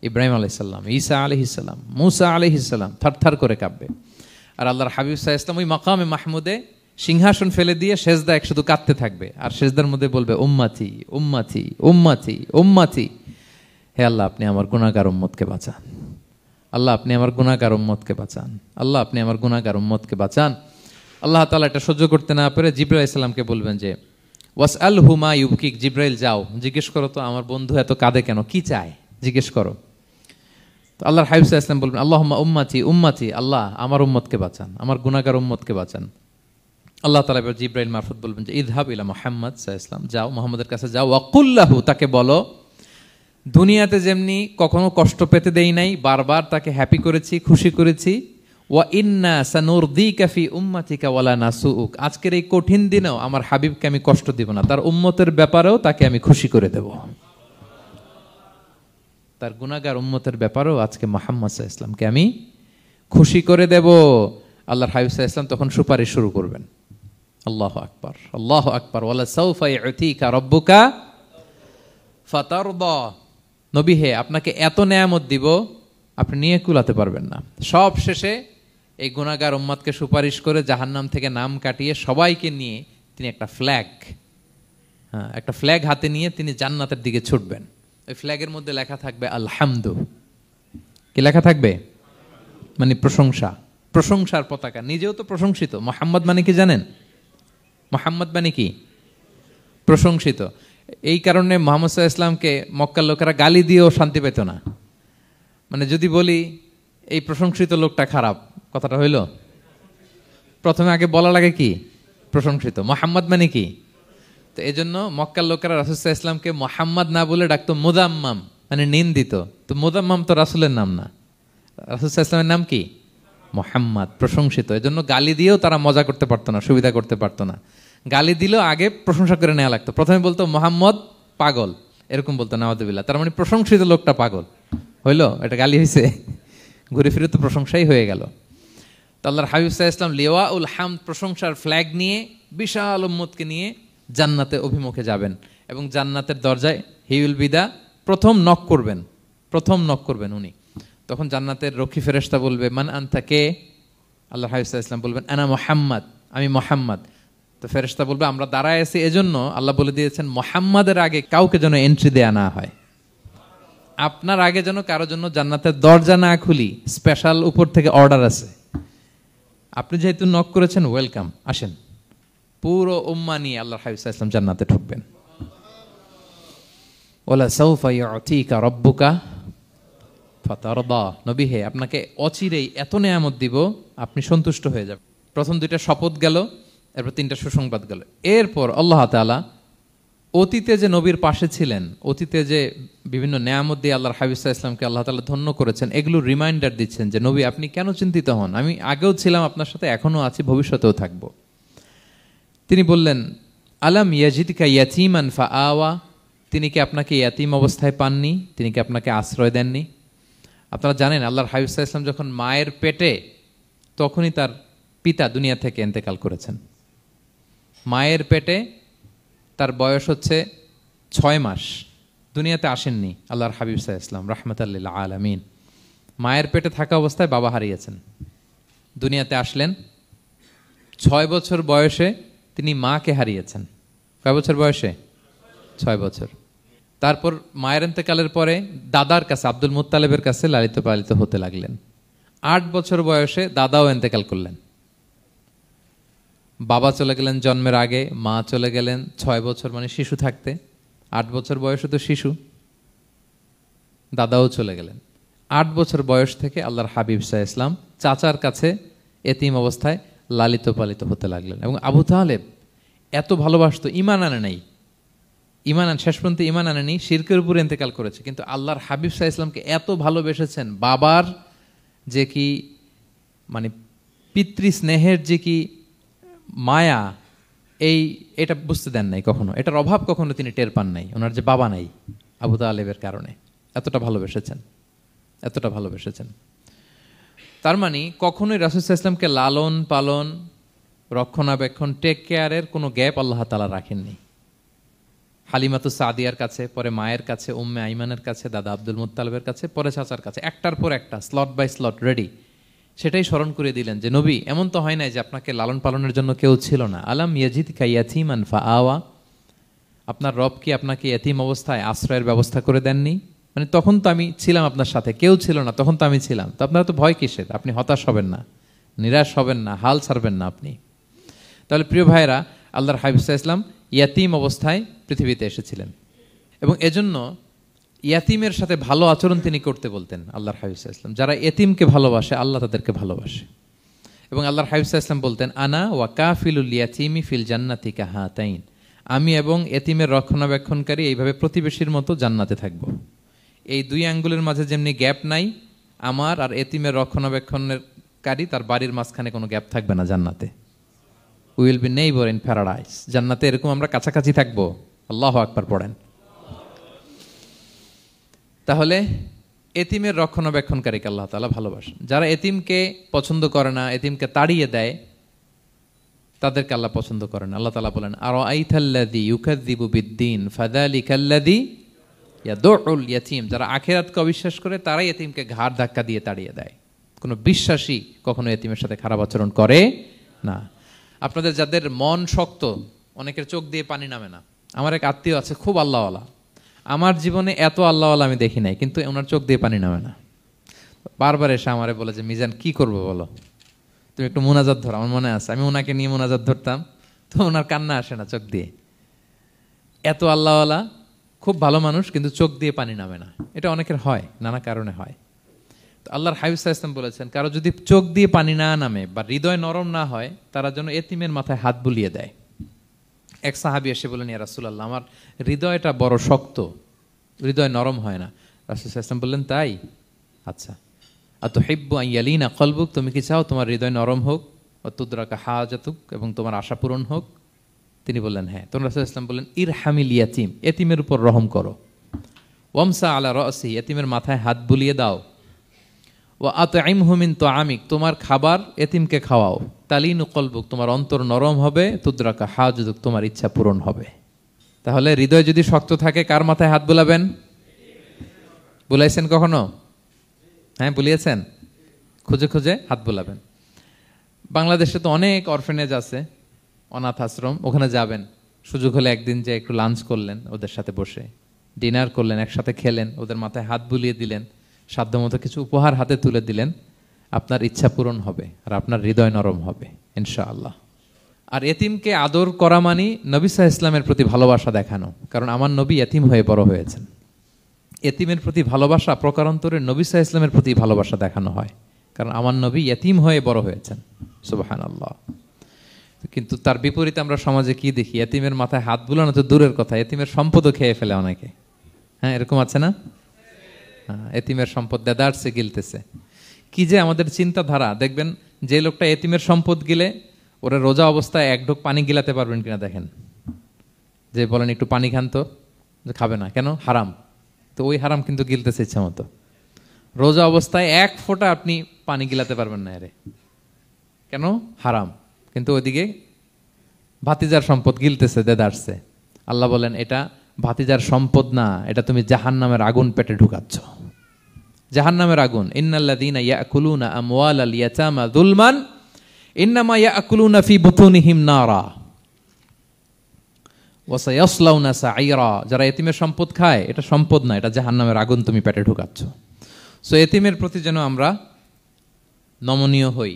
ইব্রাহিম আলাইহিস সালাম, ঈসা আলাইহিস সালাম, মুসা আলাইহিস সালাম, থার থার করে কাঁপবে। আর আল্লাহর হাবিব সাল্লাল্লাহু আলাইহি ওয়াসাল্লাম ওই মাকামে মাহমুদে সিংহাসন ফেলে দিয়ে সেজদায় শুধু কাঁদতে থাকবে, আর সেজদার মধ্যে বলবে উম্মতি উম্মতি উম্মতি উম্মতি। হে আল্লাহ আপনি আমার গুনাহগার উম্মতকে বাঁচান, আল্লাহ আপনি আমার গুনাহগার উম্মতকে বাঁচান, আল্লাহ আপনি আমার গুনাহগার উম্মতকে বাঁচান। আল্লাহ তাআলা এটা সহ্য করতে না পেরে জিবরাইল আলাইহিস সালামকে বলবেন যে ওয়াসআলহু মা ইউবকিক, জিবরাইল যাও জিজ্ঞেস করো তো আমার বন্ধু এত কাঁদে কেন, কি চায় জিজ্ঞেস করো। তো আল্লাহর হাবিব সাল্লাল্লাহু আলাইহি ওয়াসাল্লাম বলবেন আল্লাহুম্মা উম্মতি উম্মতি, আল্লাহ আমার উম্মতকে বাঁচান, আমার গুনাহগার উম্মতকে বাঁচান। আল্লাহ তাআলা এবার জিবরাইল মারফত বলবেন যে ইযহাব ইলা মুহাম্মদ সাল্লাল্লাহু আলাইহি ওয়াসাল্লাম, যাও মুহাম্মদের কাছে যাও, ওয়াকুল লাহু, তাকে বলো দুনিয়াতে যেমনি কখনো কষ্ট পেতে দেই নাই, বারবার তাকে হ্যাপি করেছি, খুশি করেছি। ওয়া ইন্না সানুরদিকা ফি উম্মাতিকা ওয়ালা নাসুউক, আজকের এই কঠিন দিনেও আমার হাবিবকে আমি কষ্ট দিব না, তার উম্মতের ব্যাপারেও তাকে আমি খুশি করে দেব। তার গুনাহগার উম্মতের ব্যাপারেও আজকে মুহাম্মদ সাল্লাল্লাহু আলাইহি ওয়াসাল্লামকে আমি খুশি করে দেব। আল্লাহর হাবিব সাল্লাল্লাহু আলাইহি ওয়াসাল্লাম তখন সুপারিশ শুরু করবেন। আল্লাহু আকবার, আল্লাহু আকবার। ওয়ালা সাউফা ইউতিকা রাব্বুকা ফাতারদা। নবী হে আপনাকে এত নেয়ামত দিব আপনি নিয়ে কুলাতে পারবেন না। সব শেষে এই গুনাহগার উম্মতকে সুপারিশ করে জাহান্নাম থেকে নাম কাটিয়ে সবাইকে নিয়ে তিনি একটা ফ্ল্যাগ হাতে নিয়ে তিনি জান্নাতের দিকে ছুটবেন। ওই ফ্ল্যাগের মধ্যে লেখা থাকবে আলহামদু। কি লেখা থাকবে? মানে প্রশংসা, প্রশংসার পতাকা। নিজেও তো প্রশংসিত। মুহাম্মদ মানে কি জানেন? মুহাম্মদ মানে কি? প্রশংসিত। এই কারণে মুহাম্মদ সাল্লাল্লাহু আলাইহি ওয়াসাল্লামকে মক্কার লোকেরা গালি দিয়েও শান্তি পেত না। মানে যদি বলি এই প্রশংসিত লোকটা খারাপ, কথাটা হইল? প্রথমে আগে বলা লাগে কি? প্রশংসিত। মুহাম্মদ মানে কি? তো এই জন্য মক্কার লোকেরা রাসূল সাল্লাল্লাহু আলাইহি ওয়াসাল্লামকে মুহাম্মদ না বলে ডাকতো মুদাম্মাম, মানে নিন্দিত। তো মুদাম্মাম তো রাসূলের নাম না, রাসূল সাল্লাল্লাহু আলাইহি ওয়াসাল্লামের নাম কি? মুহাম্মদ, প্রশংসিত। এই জন্য গালি দিয়েও তারা মজা করতে পারতো না, সুবিধা করতে পারতো না। গালি দিলেও আগে প্রশংসা করে নেওয়া লাগতো। প্রথমে বলতো মুহাম্মদ পাগল, এরকম বলতো নাউযুবিল্লাহ, তার মানে প্রশংসিত লোকটা পাগল হইলো, এটা গালি হয়েছে? ঘুরে ফিরে তো প্রশংসাই হয়ে গেল। তো আল্লাহর হাবিব সাল্লাল্লাহু আলাইহি ওয়াসাল্লাম লিওয়াউল হামদ, প্রশংসার ফ্ল্যাগ নিয়ে বিশাল উম্মতকে নিয়ে জান্নাতে অভিমুখে যাবেন এবং জান্নাতের দরজায় হি উইল বি দা প্রথম নক করবেন উনি। তখন জান্নাতের রক্ষী ফেরেশতা বলবে মান আনতা, কে? আল্লাহর হাবিব সাল্লাল্লাহু আলাইহি ওয়াসাল্লাম বলবেন আনা মুহাম্মদ, আমি মুহাম্মদ। তো ফেরেশতা বলবে আমরা দাঁড়ায় আছি এজন্য আল্লাহ বলে দিয়েছেন মুহাম্মাদের আগে কাউকে যেন এন্ট্রি দেয়া না হয়, আপনার আগে যেন কারো জন্য জান্নাতের দরজা না খুলি, স্পেশাল উপর থেকে অর্ডার আছে। আপনি যেহেতু নক করেছেন, ওয়েলকাম, আসেন। পুরো উম্মাহ নিয়ে আল্লাহর হাবিব সাল্লাল্লাহু আলাইহি ওয়াসাল্লাম জান্নাতে ঢুকবেন। ওয়ালা সাউফা ইউতিকা রাব্বুকা ফাতারদা, নবী হে আপনাকে অচিরেই এত নেয়ামত দিব আপনি সন্তুষ্ট হয়ে যাবেন। প্রথম দুইটা শপথ গেল, এরপর তিনটা সুসংবাদ গেল। এরপর আল্লাহ তাআলা অতীতে যে নবীর পাশে ছিলেন, অতীতে যে বিভিন্ন নেয়ামত দিয়ে আল্লাহর হাবিব সাল্লাল্লাহু আলাইহি ওয়াসাল্লামকে আল্লাহ তাআলা ধন্য করেছেন, এগুলো রিমাইন্ডার দিচ্ছেন যে নবী আপনি কেন চিন্তিত হন, আমি আগেও ছিলাম আপনার সাথে, এখনো আছি, ভবিষ্যতেও থাকবো। তিনি বললেন আলাম ইয়াজিদকা ইয়াতীমান ফাআওয়া, তিনি কি আপনাকে ইয়াতীম অবস্থায় পাননি, তিনি কি আপনাকে আশ্রয় দেননি? আপনারা জানেন আল্লাহর হাবিব সাল্লাল্লাহু আলাইহি ওয়াসাল্লাম যখন মায়ের পেটে, তখনই তার পিতা দুনিয়া থেকে ইন্তেকাল করেছেন। মায়ের পেটে তার বয়স হচ্ছে 6 মাস, দুনিয়াতে আসেননি আল্লাহর হাবিব সাল্লাল্লাহু আলাইহি ওয়াসাল্লাম রাহমাতাল লিল আলামিন। মায়ের পেটে থাকা অবস্থায় বাবা হারিয়েছেন, দুনিয়াতে আসলেন 6 বছর বয়সে, তিনি মাকে হারিয়েছেন। কয় বছর বয়সে? 6 বছর। তারপর মায়ের ইন্তেকালের পরে দাদার কাছে, আব্দুল মুত্তালিবের কাছে লালিত পালিত হতে লাগলেন। 8 বছর বয়সে দাদাও ইন্তেকাল করলেন। বাবা চলে গেলেন জন্মের আগে, মা চলে গেলেন 6 বছর মানে শিশু থাকতে। 8 বছর বয়সে তো শিশু, দাদাও চলে গেলেন। 8 বছর বয়স থেকে আল্লাহর হাবিব সাল্লাল্লাহু আলাইহি ওয়াসাল্লাম চাচার কাছে এতিম অবস্থায় লালিত পালিত হতে লাগলেন। এবং আবু তালেব এত ভালোবাসতো, ইমান আনে নাই, শেষ পর্যন্ত ইমান আনেনি, শিরকের উপরে ইন্তেকাল করেছে, কিন্তু আল্লাহর হাবিব সাল্লাল্লাহু আলাইহি ওয়াসাল্লামকে এত ভালোবেসেছেন, বাবার যে কি মানে পিতৃ স্নেহের যে কি মায়া, এটা বুঝতে দেন নাই কখনো, এটার অভাব কখনো তিনি টের পান নাই। ওনার যে বাবা নাই, আবু তালেবের কারণে এতটা ভালোবেসেছেন। তার মানে কখনোই রাসূল সাল্লাল্লাহু আলাইহি ওয়াসাল্লামকে লালন পালন, রক্ষণাবেক্ষণ, টেক কেয়ারের কোনো গ্যাপ আল্লাহ তাআলা রাখেননি। হালিমাতু সাদিয়ার কাছে, পরে মায়ের কাছে, উম্মে আইমানের কাছে, দাদা আব্দুল মুত্তালিবের কাছে, পরে চাচার কাছে, একটার পর একটা, স্লট বাই স্লট রেডি। সেটাই স্মরণ করে দিলেন যে নবী এমন তো হয় নাই যে আপনাকে লালন পালনের জন্য কেউ ছিল না। আলাম ইয়াজিদকা ইয়াতীমান ফাআওয়া, আপনার রব কি আপনাকে ইয়াতীম অবস্থায় আশ্রয়ের ব্যবস্থা করে দেননি? মানে তখন তো আমি ছিলাম আপনার সাথে, কেউ ছিল না, তখন তো আমি ছিলাম। তো আপনারা তো ভয় কিসের? আপনি হতাশ হবেন না, নিরাশ হবেন না, হাল ছাড়বেন না আপনি। তাহলে প্রিয় ভাইরা, আল্লাহর হাবিব সাল্লাল্লাহু আলাইহি ওয়াসাল্লাম ইয়াতীম অবস্থায় পৃথিবীতে এসেছিলেন এবং এজন্য ইয়াতীমের সাথে ভালো আচরণ তিনি করতে বলতেন আল্লাহর হাবিব সাল্লাল্লাহু আলাইহি ওয়াসাল্লাম। যারা এতিমকে ভালোবাসে আল্লাহ তাদেরকে ভালোবাসে। এবং আল্লাহর হাবিব সাল্লাল্লাহু আলাইহি ওয়াসাল্লাম বলতেন আনা ওয়া কাফিলুল ইয়াতীমি ফিল জান্নাতি কাহাতাইন, আমি এবং এতিমের রক্ষণাবেক্ষণকারী এইভাবে প্রতিবেশীর মতো জান্নাতে থাকব। এই 2 আঙ্গুলের মাঝে যেমনি গ্যাপ নাই, আমার আর এতিমের রক্ষণাবেক্ষণকারী তার বাড়ির মাঝখানে কোনো গ্যাপ থাকবে না জান্নাতে। We will be neighbour in paradise, জান্নাতে এরকম আমরা কাছাকাছি থাকবো। আল্লাহু আকবার পড়েন। তাহলে এতিমের রক্ষণাবেক্ষণকারীকে আল্লাহ তাআলা ভালোবাসেন। যারা এতিমকে পছন্দ করে না, এতিমকে তাড়িয়ে দেয়, তাদেরকে আল্লাহ পছন্দ করেন। আল্লাহ তাআলা বলেন আরাআইতাল্লাযী ইউকাযযিবু বিদ্দীন ফাযালিকাল্লাযী ইয়াদউল ইয়াতীম, যারা আখিরাতকে অবিশ্বাস করে তারাই এতিমকে ঘাড় ধাক্কা দিয়ে তাড়িয়ে দেয়। কোনো বিশ্বাসী কখনো এতিমের সাথে খারাপ আচরণ করে না। আপনাদের যাদের মন শক্ত, অনেকের চোখ দিয়ে পানি নামে না। আমার এক আত্মীয় আছে খুব আল্লাহওয়ালা, আমার জীবনে এত আল্লাহওয়ালা আমি দেখি নাই, কিন্তু ওনার চোখ দিয়ে পানি নামে না। বারবার এসে আমারে বলে যে মিজান কি করবো বলো, তুমি একটু মোনাজাত ধরো। আমার মনে আছে আমি ওনাকে নিয়ে মোনাজাত ধরতাম, তো ওনার কান্না আসে না চোখ দিয়ে। এত আল্লাহওয়ালা, খুব ভালো মানুষ, কিন্তু চোখ দিয়ে পানি নামে না। এটা অনেকের হয়, নানা কারণে হয়। তো আল্লাহর হাবিব সাল্লাল্লাহু আলাইহি ওয়াসাল্লাম বলেছেন কারো যদি চোখ দিয়ে পানি না নামে বা হৃদয় নরম না হয়, তারা যেন এতিমের মাথায় হাত বুলিয়ে দেয়। এক সাহাবী এসে বললেন, ইয়া রাসূলুল্লাহ, আমার হৃদয়টা বড় শক্ত, হৃদয় নরম হয় না। রাসূল সাল্লাল্লাহু আলাইহি ওয়াসাল্লাম বললেন, তাই? আচ্ছা, আতুহিব্বু আন ইয়ালিনা কলবুক, তুমি কি চাও তোমার হৃদয় নরম হোক, ওয়া তুদরাকা হাজাতুক, এবং তোমার আশা পূরণ হোক? তিনি বললেন, হ্যাঁ। তখন রাসূল সাল্লাল্লাহু আলাইহি ওয়াসাল্লাম বললেন, ইরহামিল ইয়াতীম, এতিমের উপর রহম করো। ওয়ামসা আলা রাসি, এতিমের মাথায় হাত বুলিয়ে দাও। ওয়া আতইমহু মিন তুআমিক, তোমার খাবার এতিমকে খাওয়াও। তালিনু কলবুক, তোমার অন্তর নরম হবে। তুদরাকা হাজাতুক, তোমার ইচ্ছা পূরণ হবে। তাহলে হৃদয় যদি শক্ত থাকে, কার মাথায় হাত বুলাবেন? বুলাইছেন কখনো? হ্যাঁ, বুলিয়েছেন? খুঁজে খুঁজে হাত বুলাবেন। বাংলাদেশে তো অনেক অরফেনেজ আছে, অনাথ আশ্রম, ওখানে যাবেন। সুযোগ হলে একদিন যে একটু লাঞ্চ করলেন ওদের সাথে বসে, ডিনার করলেন, একসাথে খেলেন, ওদের মাথায় হাত বুলিয়ে দিলেন, সাধ্যমতো কিছু উপহার হাতে তুলে দিলেন, আপনার ইচ্ছা পূরণ হবে আর আপনার হৃদয় নরম হবে ইনশাআল্লাহ। আর এতিমকে আদর করা মানে নবী সাল্লাল্লাহু আলাইহি ওয়াসাল্লামের প্রতি ভালোবাসা দেখানো, কারণ আমার নবী এতিম হয়ে বড় হয়েছেন। এতিমের প্রতি ভালোবাসা প্রকারান্তরে নবী সাল্লাল্লাহু আলাইহি ওয়াসাল্লামের প্রতি ভালোবাসা দেখানো হয়, কারণ আমার নবী এতিম হয়ে বড় হয়েছেন। সুবহানাল্লাহ। কিন্তু তার বিপরীতে আমরা সমাজে কি দেখি? এতিমের মাথায় হাত বুলানো তো দূরের কথা, এতিমের সম্পদও খেয়ে ফেলে অনেকে। হ্যাঁ, এরকম আছে না? এতিমের সম্পদ দেদারসে গিলতেছে। কি যে আমাদের চিন্তাধারা! দেখবেন, যে লোকটা এতিমের সম্পদ গিলে, ওরা রোজা অবস্থায় এক ঢোক পানি গিলাতে পারবেন কিনা দেখেন। যে বলেন একটু পানি খান তো, যে খাবে না কেন? হারাম। তো ওই হারাম কিন্তু গিলতেছে ইচ্ছা মতো। রোজা অবস্থায় এক ফোঁটা আপনি পানি গিলাতে পারবেন না, এরে কেন? হারাম। কিন্তু ওইদিকে ভাতিজার সম্পদ গিলতেছে দেদারসে। আল্লাহ বলেন, এটা ভাতিজার সম্পদ না, এটা তুমি জাহান্নামের আগুন পেটে ঢুকাচ্ছ। জাহান্নামের আগুন। ইন্নাল্লাযীনা ইয়াকুলুনা আমওয়ালাল ইয়াতামা যুলমান ইন্নামা ইয়াকুলুনা ফি বুতুনিহিম নারা ওয়া সায়াসলাউনা সাঈরা। যারা এতিমের সম্পদ খায়, এটা সম্পদ না, এটা জাহান্নামের আগুন তুমি পেটে ঢুকাচ্ছ। সো এতিমের প্রতি যেন আমরা নমনীয় হই,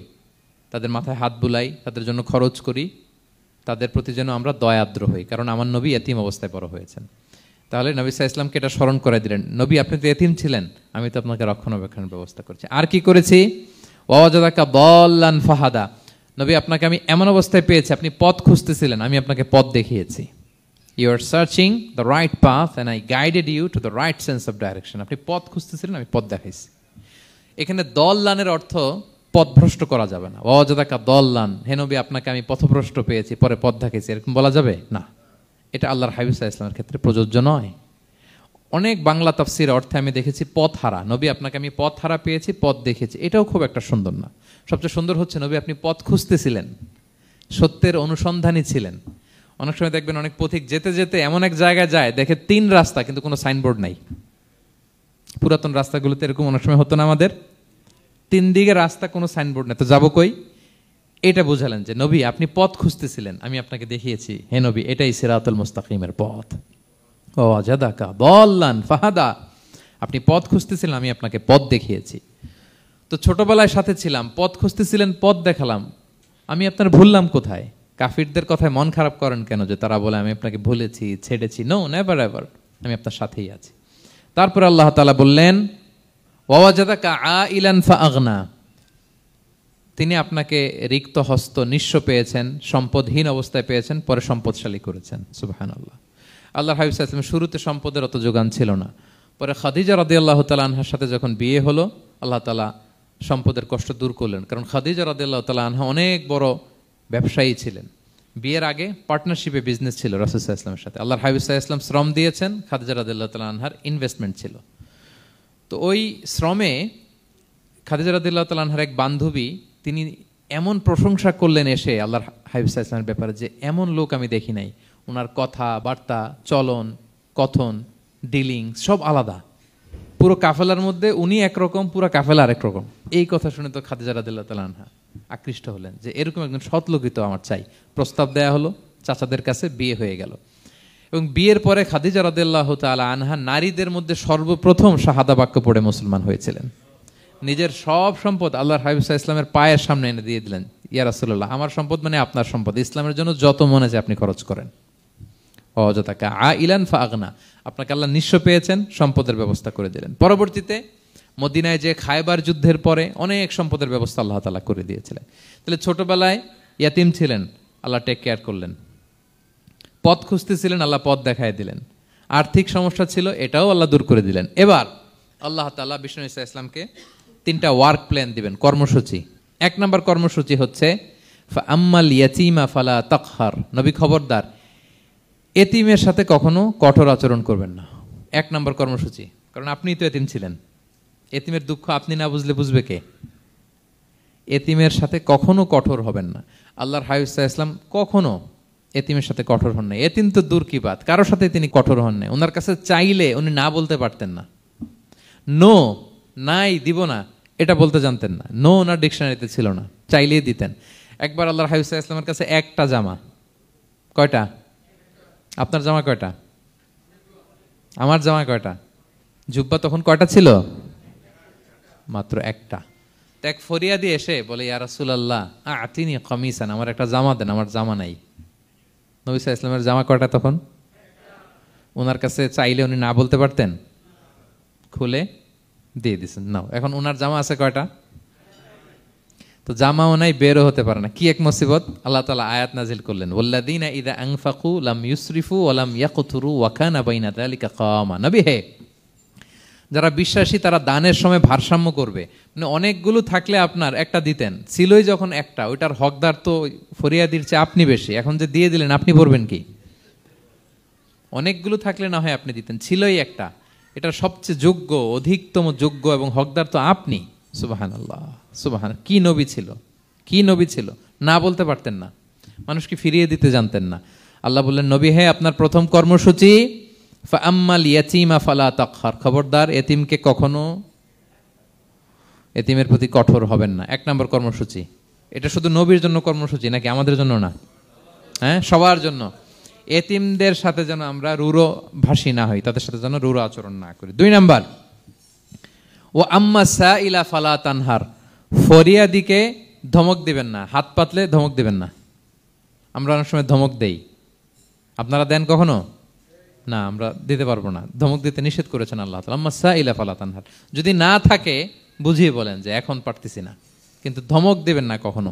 তাদের মাথায় হাত বুলাই, তাদের জন্য খরচ করি, তাদের প্রতি যেন আমরা দয়াদ্র হই, কারণ আমার নবী এতিম অবস্থায় বড় হয়েছেন। তাহলে নবী সাল্লাল্লাহু আলাইহি ওয়াসাল্লামকে এটা স্মরণ করে দিলেন, নবী আপনি তো এতিম ছিলেন, আমি তো আপনাকে রক্ষণাবেক্ষণের ব্যবস্থা করছি। আর কি করেছি? ওয়াজাদাকা দাল্লান ফাহাদা, নবী আপনাকে আমি এমন অবস্থায় পেয়েছি, আপনি পথ খুঁজতেছিলেন, আমি আপনাকে পথ দেখিয়েছি। You are searching the right path and I guided you to the right sense of direction. আপনি পথ খুঁজতেছিলেন, আমি পথ দেখাইছি। এখানে দল্লানের অর্থ পথভ্রষ্ট করা যাবে না। ওয়াজাদাকা দল্লান, হে নবী আপনাকে আমি পথভ্রষ্ট পেয়েছি, পরে পথ দেখাইছি, এরকম বলা যাবে না। এটা আল্লাহর হাবিব সাল্লাল্লাহু আলাইহি ওয়াসাল্লামের ক্ষেত্রে প্রযোজ্য নয়। অনেক বাংলা তাফসীর অর্থে আমি দেখেছি পথ হারা, নবী আপনাকে আমি পথ হারা পেয়েছি, পথ দেখেছি, এটাও খুব একটা সুন্দর না। সবচেয়ে সুন্দর হচ্ছে নবী আপনি পথ খুঁজতেছিলেন, সত্যের অনুসন্ধানী ছিলেন। অনেক সময় দেখবেন অনেক পথিক যেতে যেতে এমন এক জায়গায় যায়, দেখে 3 রাস্তা কিন্তু কোনো সাইনবোর্ড নাই। পুরাতন রাস্তাগুলোতে এরকম অনেক সময় হতো না আমাদের, 3 দিকে রাস্তা, কোনো সাইনবোর্ড নেই, তো যাবো কই? এটা বুঝালেন যে নবী আপনি পথ খুঁজতেছিলেন, আমি আপনাকে দেখিয়েছি, হে নবী এটাই সিরাতুল মুস্তাকিমের পথ। ওয়াজাদাকা দাল্লান ফাহাদা, আপনি পথ খুঁজতেছিলেন, আমি আপনাকে পথ দেখিয়েছি। তো ছোটবেলায় সাথে ছিলাম, পথ খুঁজতেছিলেন, পথ দেখালাম, আমি আপনার ভুললাম কোথায়? কাফিরদের কথায় মন খারাপ করেন কেন যে তারা বলে আমি আপনাকে ভুলেছি, ছেড়েছি? নো, নেভার এভার, আমি আপনার সাথেই আছি। তারপরে আল্লাহ তাআলা বললেন, ওয়াজাদাকা আইলান ফাআগনা, তিনি আপনাকে রিক্ত হস্ত, নিঃস্ব পেয়েছেন, সম্পদহীন অবস্থায় পেয়েছেন, পরে সম্পদশালী করেছেন। সুবহানাল্লাহ। আল্লাহর হাবিব সাল্লাল্লাহু আলাইহি ওয়াসাল্লাম শুরুতে সম্পদের অত যোগান ছিল না, পরে খাদিজা রাদিয়াল্লাহু তাআলা আনহার সাথে যখন বিয়ে হলো, আল্লাহ তাআলা সম্পদের কষ্ট দূর করলেন, কারণ খাদিজা রাদিয়াল্লাহু তাআলা আনহা অনেক বড় ব্যবসায়ী ছিলেন। বিয়ের আগে পার্টনারশিপে বিজনেস ছিল রাসূল সাল্লাল্লাহু আলাইহি ওয়াসাল্লামের সাথে। আল্লাহর হাবিব সাল্লাল্লাহু আলাইহি ওয়াসাল্লাম শ্রম দিয়েছেন, খাদিজা রাদিয়াল্লাহু তাআলা আনহার ইনভেস্টমেন্ট ছিল। তো ওই শ্রমে খাদিজা রাদিয়াল্লাহু তাআলা আনহার এক বান্ধবী, তিনি এমন প্রশংসা করলেন এসে আল্লাহর হাবিব সাল্লাল্লাহু আলাইহি ওয়াসাল্লামের ব্যাপারে যে এমন লোক আমি দেখি নাই, ওনার কথা বার্তা, চলন, কথন, ডিলিং সব আলাদা। পুরো কাফেলার মধ্যে উনি একরকম, পুরো কাফেলা আরেক রকম। এই কথা শুনে তো খাদিজা রাদিয়াল্লাহু তাআলা আনহা আকৃষ্ট হলেন যে এরকম একজন সৎ লোকই তো আমার চাই। প্রস্তাব দেয়া হলো, চাচাদের কাছে বিয়ে হয়ে গেল। এবং বিয়ের পরে খাদিজা রাদিয়াল্লাহু তাআলা আনহা নারীদের মধ্যে সর্বপ্রথম শাহাদা বাক্য পড়ে মুসলমান হয়েছিলেন। নিজের সব সম্পদ আল্লাহর হাবিব সাল্লাল্লাহু আলাইহি ওয়াসাল্লামের পায়ের সামনে এনে দিয়ে দিলেন, ইয়া রাসূলুল্লাহ আমার সম্পদ মানে আপনার সম্পদ, ইসলামের জন্য যত মনে চায় আপনি খরচ করেন। ওয়াজাদাকা আইলান ফাআগনা, আপনাকে আল্লাহ নিঃস্ব পেয়েছেন, সম্পদের ব্যবস্থা করে দিলেন। পরবর্তীতে মদিনায় যে খায়বার যুদ্ধের পরে অনেক সম্পদের ব্যবস্থা আল্লাহ তাআলা করে দিয়েছিলেন। তাহলে ছোটবেলায় ইয়াতিম ছিলেন, আল্লাহ টেক কেয়ার করলেন। পথ খুঁজতেছিলেন, আল্লাহ পথ দেখায় দিলেন। আর্থিক সমস্যা ছিল, এটাও আল্লাহ দূর করে দিলেন। এবার আল্লাহ তাআলা বিষ্ণু ঈসা ইসলামকে 3টা ওয়ার্ক প্ল্যান দিবেন, কর্মসূচি। 1 নম্বর কর্মসূচি হচ্ছে ফাআম্মাল ইয়াতীমা ফালা তাকহার। নবী খবরদার, এতিমের সাথে কখনো কঠোর আচরণ করবেন না। 1 নম্বর কর্মসূচি। কারণ আপনিই তো এতিম ছিলেন। এতিমের দুঃখ আপনি না বুঝলে বুঝবে কে? এতিমের সাথে কখনো কঠোর হবেন না। আল্লাহর হাবিব সাল্লাল্লাহু আলাইহি ওয়াসাল্লাম কখনো এতিমের সাথে কঠোর হন নাই। এতিম তো দূর কি বাত, কারোর সাথে তিনি কঠোর হন নাই। ওনার কাছে চাইলে উনি না বলতে পারতেন না। নো, নাই, দিব না, এটা বলতে জানতেন না। নো ওনার ডিকশনারিতে ছিল না, চাইলেই দিতেন। একবার আল্লাহর হাবিব সাল্লাল্লাহু আলাইহি ওয়াসাল্লামের কাছে একটা জামা। কয়টা? আপনার জামা কয়টা? আমার জামা কয়টা? জুব্বা তখন কয়টা ছিল? মাত্র একটা। এক ফরিয়াদি এসে বলে, ইয়া রাসূলুল্লাহ আতিনি কামিসান, আমার একটা জামা দেন, আমার জামা নাই। নবী সাল্লাল্লাহু আলাইহি ওয়াসাল্লামের জামা কয়টা তখন? ওনার কাছে চাইলে উনি না বলতে পারতেন? খুলে দিয়ে দিছেন, নাও। এখন ওনার জামা আছে কয়টা? তো জামাও নাই, বেরও হতে পারে না। কি এক মুসিবত! আল্লাহ তাআলা আয়াত নাজিল করলেন, ওয়াল্লাযীনা ইযা আনফাকু লাম ইউসরিফু ওয়া লাম ইয়াকতুরু ওয়া কানা বাইনা যালিকা কাওয়ামা। নবী হে, যারা বিশ্বাসী তারা দানের সময় ভারসাম্য করবে। মানে অনেকগুলো থাকলে আপনার একটা দিতেন, ছিলই যখন একটা, ওইটার হকদার তো ফরিয়াদির চেয়ে আপনি বেশি। এখন যে দিয়ে দিলেন, আপনি পড়বেন কি? অনেকগুলো থাকলে না হয় আপনি দিতেন, ছিলই একটা, এটার সবচেয়ে যোগ্য, অধিকতম যোগ্য এবং হকদার তো আপনি। সুবহানাল্লাহ, সুবহান। কি নবী ছিল, কি নবী ছিল! না বলতে পারতেন না, মানুষকে ফিরিয়ে দিতে জানতেন না। আল্লাহ বললেন, নবী হে, আপনার প্রথম কর্মসূচি ফাআম্মাল ইয়াতীমা ফালা তাকহার। খবরদার, এতিমকে কখনো, এতিমের প্রতি কঠোর হবেন না। 1 নম্বর কর্মসূচি। এটা শুধু নবীর জন্য কর্মসূচি নাকি আমাদের জন্য না? হ্যাঁ, সবার জন্য। এতিমদের সাথে যেন আমরা রূঢ় ভাষী না হই, তাদের সাথে যেন রূঢ় আচরণ না করি। 2 নম্বর, ও আম্মা সাইলা ফালা তানহার। ফরিয়াদিকে ধমক দিবেন না, হাত পাতলে ধমক দিবেন না। আমরা অনেক সময় ধমক দেই, আপনারা দেন কখনো? না, আমরা দিতে পারবো না। ধমক দিতে নিষেধ করেছেন আল্লাহ তাআলা। আম্মা সাইলা ফালা তানহার। যদি না থাকে বুঝিয়ে বলেন যে এখন পারতেছি না, কিন্তু ধমক দিবেন না কখনো।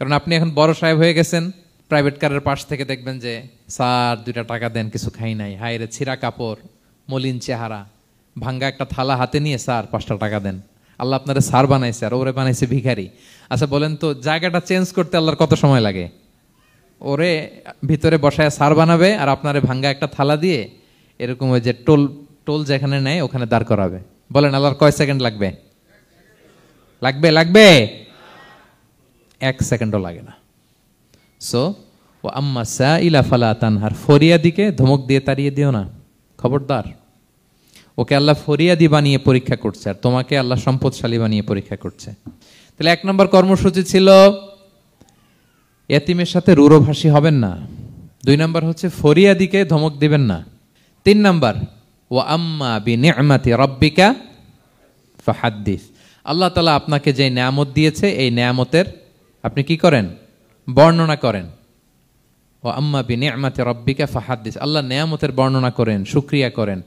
কারণ আপনি এখন বড় সাহেব হয়ে গেছেন, প্রাইভেট কারের পাশ থেকে দেখবেন যে স্যার 2টা টাকা দেন, কিছু খাই নাই। হায় রে, ছিঁড়া কাপড়, মলিন চেহারা, ভাঙ্গা একটা থালা হাতে নিয়ে, স্যার 5টা টাকা দেন। আল্লাহ আপনারে স্যার বানাইছে আর ওরে বানাইছে ভিখারি। আচ্ছা বলেন তো, জায়গাটা চেঞ্জ করতে আল্লাহর কত সময় লাগে? ওরে ভিতরে বসায় স্যার বানাবে আর আপনারে ভাঙ্গা একটা থালা দিয়ে এরকম ওই যে টোল টোল যেখানে নেয় ওখানে দাঁড় করাবে। বলেন আল্লাহর কয় সেকেন্ড লাগবে? লাগবে? লাগবে? 1 সেকেন্ডও লাগে না। সো ও আম্মা সাইলা ফালা তানহার। ফরিয়াদিকে ধমক দিয়ে তাড়িয়ে দিও না, খবরদার। ওকে আল্লাহ ফরিয়াদি বানিয়ে পরীক্ষা করছে, আর তোমাকে আল্লাহ সম্পদশালী বানিয়ে পরীক্ষা করছে। তাহলে 1 নম্বর কর্মসূচি ছিল এতিমের সাথে রূঢ়ভাষী হবেন না। 2 নম্বর হচ্ছে ফরিয়াদিকে ধমক দিবেন না। 3 নম্বর, ওয়া আম্মা বিনি'মাতি রাব্বিকা ফাহাদ্দিস। আল্লাহ তাআলা আপনাকে যে নেয়ামত দিয়েছে, এই নেয়ামতের আপনি কি করেন? বর্ণনা করেন। ওয়া আম্মা বিনি'মাতি রাব্বিকা ফাহাদ্দিস। আল্লাহ নেয়ামতের বর্ণনা করেন, শুকরিয়া করেন।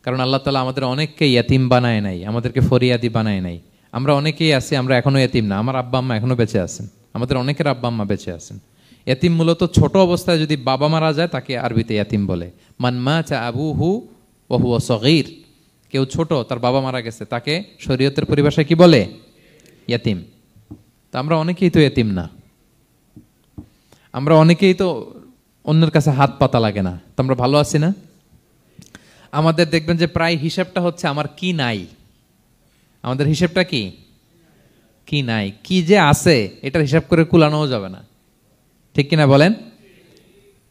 কারণ আল্লাহ তাআলা আমাদের অনেককে ইয়াতিম বানায় নাই, আমাদেরকে ফরিয়াদি বানায় নাই। আমরা অনেকেই আছি, আমরা এখনো ইয়াতিম না। আমার আব্বা আম্মা এখনো বেঁচে আছেন, আমাদের অনেকের আব্বা আম্মা বেঁচে আছেন। ইয়াতিম মূলত ছোট অবস্থায় যদি বাবা মারা যায় তাকে আরবিতে ইয়াতিম বলে। মান মাতা আবুহু ওয়া হুয়া সগীর। কেউ ছোট, তার বাবা মারা গেছে, তাকে শরীয়তের পরিভাষায় কি বলে? ইয়াতিম। তা আমরা অনেকেই তো ইয়াতিম না, আমরা অনেকেই তো অন্যের কাছে হাত পাতা লাগে না। তো আমরা ভালো আছি না? আমাদের দেখবেন যে প্রায় হিসাবটা হচ্ছে আমার কি নাই। আমাদের হিসাবটা কি? কি নাই। কি যে আছে এটার হিসাব করে কুলানোও যাবে না, ঠিক কিনা বলেন?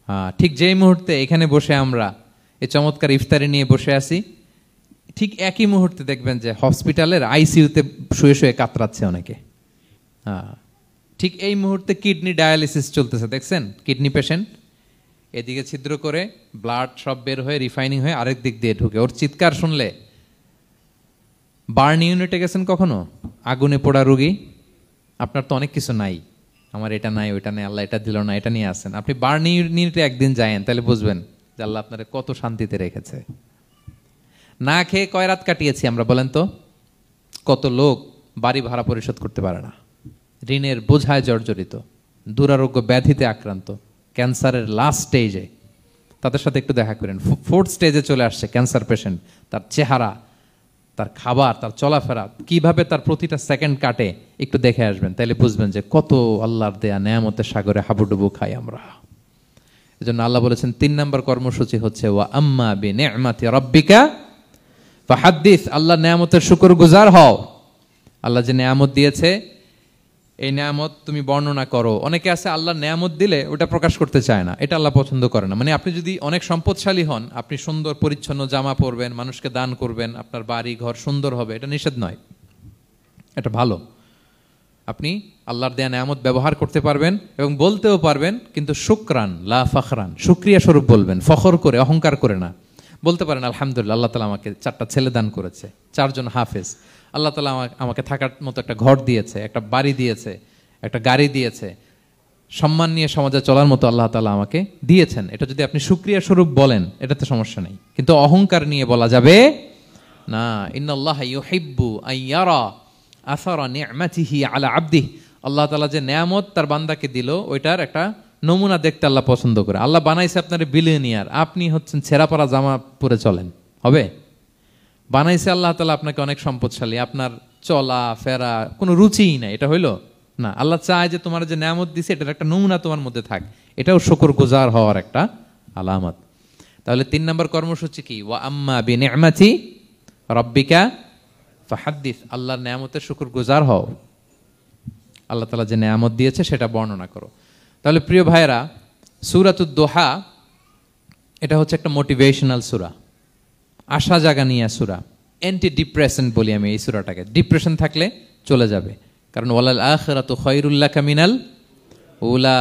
হ্যাঁ, ঠিক যেই মুহূর্তে এখানে বসে আমরা এই চমৎকার ইফতারি নিয়ে বসে আছি, ঠিক একই মুহূর্তে দেখবেন যে হসপিটালের আইসিইউতে শুয়ে শুয়ে কাতরাচ্ছে অনেকে। হ্যাঁ, ঠিক এই মুহূর্তে কিডনি ডায়ালিসিস চলতেছে, দেখছেন? কিডনি পেশেন্ট এদিকে ছিদ্র করে ব্লাড সব বের হয়ে রিফাইনিং হয়ে আরেক দিক দিয়ে ঢুকে। ওর চিৎকার শুনলে, বার্ন ইউনিটে গেছেন কখনো? আগুনে পোড়া রুগী, আপনার তো অনেক কিছু নাই, আমার এটা নাই, ওইটা নেই, আল্লাহ এটা দিল না, এটা নিয়ে আসেন। আপনি বার্ন ইউনিটে একদিন যায়েন, তাহলে বুঝবেন যে আল্লাহ আপনারে কত শান্তিতে রেখেছে। না খেয়ে কয় রাত কাটিয়েছি আমরা, বলেন তো? কত লোক বাড়ি ভাড়া পরিশোধ করতে পারে না, ঋণের বোঝায় জর্জরিত, দুরারোগ্য ব্যাধিতে আক্রান্ত, ক্যান্সারের লাস্ট স্টেজে, তাদের সাথে একটু দেখা করেন। 4th স্টেজে চলে আসছে ক্যান্সার পেশেন্ট, তার চেহারা, তার খাবার, তার চলাফেরা, কিভাবে তার প্রতিটা সেকেন্ড কাটে, একটু দেখে আসবেন, তাইলে বুঝবেন যে কত আল্লাহর দেয়া নেয়ামতের সাগরে হাবুডুবু খাই আমরা। এজন্য আল্লাহ বলেছেন 3 নম্বর কর্মসূচি হচ্ছে ওয়া আম্মা বিনি'মাতি রাব্বিকা ফাহাদ্দিস, আল্লাহর নেয়ামতের শুকরগুজার হও। আল্লাহ যে নেয়ামত দিয়েছে এই নেয়ামত তুমি বর্ণনা করো। অনেকে আছে আল্লাহর নেয়ামত দিলে ওটা প্রকাশ করতে চায় না, এটা আল্লাহ পছন্দ করে না। মানে আপনি যদি অনেক সম্পদশালী হন, আপনি সুন্দর পরিচ্ছন্ন জামা পরবেন, মানুষকে দান করবেন, আপনার বাড়ি ঘর সুন্দর হবে, এটা নিষেধ নয়, এটা ভালো। আপনি আল্লাহর দেয়া নেয়ামত ব্যবহার করতে পারবেন এবং বলতেও পারবেন, কিন্তু শুকরান লা ফখরান, শুকরিয়া স্বরূপ বলবেন, ফখর করে অহংকার করে না। বলতে পারেন আলহামদুলিল্লাহ, আল্লাহ তাআলা আমাকে 4টা ছেলে দান করেছে, 4 জন হাফেজ, আল্লাহ তাআলা আমাকে থাকার মতো একটা ঘর দিয়েছে, একটা বাড়ি দিয়েছে, একটা গাড়ি দিয়েছে, সম্মান নিয়ে সমাজে চলার মতো আল্লাহ তাআলা আমাকে দিয়েছেন। এটা যদি আপনি শুকরিয়া স্বরূপ বলেন, এটাতে সমস্যা নেই, কিন্তু অহংকার নিয়ে বলা যাবে না। ইন্নাল্লাহা ইউহিব্বু আইয়ারা আসারা নি'মাতিহি আলা আবদিহি, আল্লাহ তাআলা যে নেয়ামত তার বান্দাকে দিল, ওইটার একটা নমুনা দেখতে আল্লাহ পছন্দ করে। আল্লাহ বানাইছে আপনার বিলিয়নিয়ার, আপনি হচ্ছেন ছেঁড়া পরা জামা পরে চলেন, হবে? বানাইছে আল্লাহ তাআলা আপনাকে অনেক সম্পদশালী, আপনার চলা ফেরা কোনো রুচিই নাই, এটা হইল না। আল্লাহ চায় যে তোমার যে নেয়ামত দিছে এটার একটা নমুনা তোমার মধ্যে থাক, এটাও শুকরগুজার হওয়ার একটা আলামত। তাহলে 3 নম্বর কর্মসূচি কি? ওয়া আম্মা বিনি'মাতি রাব্বিকা ফাহাদ্দিস, আল্লাহর নেয়ামতের শুকরগুজার হও, আল্লাহ তাআলা যে নেয়ামত দিয়েছে সেটা বর্ণনা করো। তাহলে প্রিয় ভাইয়েরা, সূরাতুদ দোহা এটা হচ্ছে একটা মোটিভেশনাল সূরা, আশা জাগানিয়া সূরা, অ্যান্টি ডিপ্রেশন বলি আমি এই সূরাটাকে। ডিপ্রেশন থাকলে চলে যাবে, কারণ ওয়ালাল আখিরাতু খায়রুল লাকা মিনাল উলা,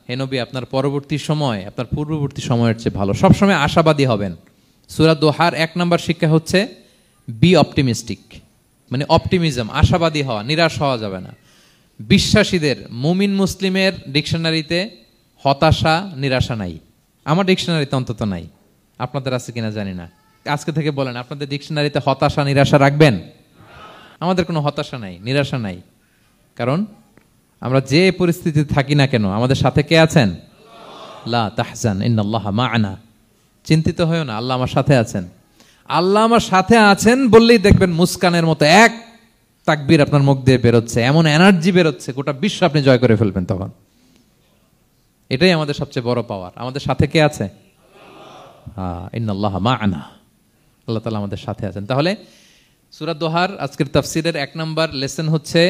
হে নবী আপনার পরবর্তী সময় আপনার পূর্ববর্তী সময়ের চেয়ে ভালো। সবসময় আশাবাদী হবেন। সূরা দোহার 1 নম্বর শিক্ষা হচ্ছে বি অপটিমিস্টিক, মানে অপটিমিজম, আশাবাদী হওয়া, নিরাশ হওয়া যাবে না। বিশ্বাসীদের, মুমিন মুসলিমের ডিকশনারিতে হতাশা নিরাশা নাই, আমার ডিকশনারিতে অন্তত নাই, আপনাদের আছে কিনা জানি না। আজকে থেকে বলেন, আপনাদের ডিকশনারিতে হতাশা নিরাশা রাখবেন? আমাদের কোনো হতাশা নাই, নিরাশা নাই, কারণ আমরা যে পরিস্থিতিতে থাকি না কেন, আমাদের সাথে কে আছেন? লা তাহজান ইন্নাল্লাহা মা'ানা, চিন্তিত হয়ো না, আল্লাহ আমার সাথে আছেন। আল্লাহ আমার সাথে আছেন বললেই দেখবেন মুস্কানের মতো এক তাকবীর আপনার মুখ দিয়ে বেরোচ্ছে, এমন এনার্জি বেরোচ্ছে, গোটা বিশ্ব আপনি জয় করে ফেলবেন তখন। এটাই আমাদের সবচেয়ে বড় পাওয়ার। আমাদের সাথে কে আছে? ইন্নাল্লাহা মা'ানা, আল্লাহ তাআলা আমাদের সাথে আছেন। তাহলে সূরা দোহার আজকের তাফসীরের 1 নম্বর লেসন হচ্ছে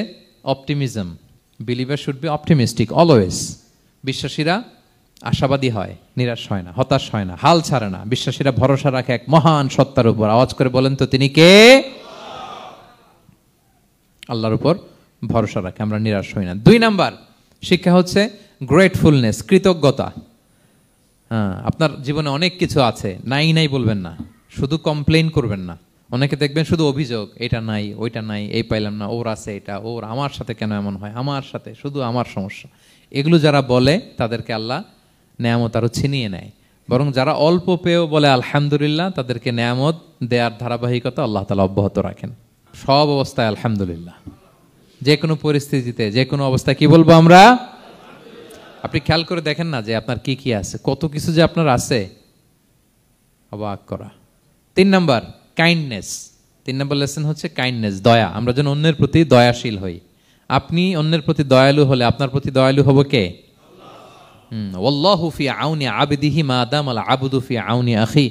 optimism. Believer should be optimistic always. বিশ্বাসীরা আশাবাদী হয়, নিরাশ হয় না, হতাশ হয় না, হাল ছাড়ে না। বিশ্বাসীরা ভরসা রাখে এক মহান সত্তার উপর। আওয়াজ করে বলেন তো, তিনি কে? আল্লাহর উপর ভরসা রাখে, আমরা নিরাশ হই না। 2 নাম্বার শিক্ষা হচ্ছে গ্রেটফুলনেস, কৃতজ্ঞতা। আপনার জীবনে অনেক কিছু আছে, নাই নাই বলবেন না, শুধু কমপ্লেইন করবেন না। অনেকে দেখবেন শুধু অভিযোগ, এটা নাই ওইটা নাই, এই পাইলাম না, ওর আছে এটা, ওর, আমার সাথে কেন এমন হয়, আমার সাথে শুধু আমার সমস্যা। এগুলো যারা বলে তাদেরকে আল্লাহ নেয়ামত আরো ছিনিয়ে নেয়। বরং যারা অল্প পেয়েও বলে আলহামদুলিল্লাহ, তাদেরকে নেয়ামত দেওয়ার ধারাবাহিকতা আল্লাহ তাআলা অব্যাহত রাখেন। সব অবস্থায় আলহামদুলিল্লাহ, যে কোনো পরিস্থিতিতে, যে কোনো অবস্থায় কি বলবো আমরা? আপনি খেয়াল করে দেখেন না যে আপনার কি কি আছে, কত কিছু যে আপনার আছে, অবাক করা। 3 নাম্বার কাইন্ডনেস। 3 নম্বর লেসন হচ্ছে কাইন্ডনেস, দয়া। আমরা যেন অন্যের প্রতি দয়াশীল হই। আপনি অন্যের প্রতি দয়ালু হলে আপনার প্রতি দয়ালু হবো কে? ওয়াল্লাহু ফি আউনি আবদিহি মা দামাল আবদু ফি আউনি আখি।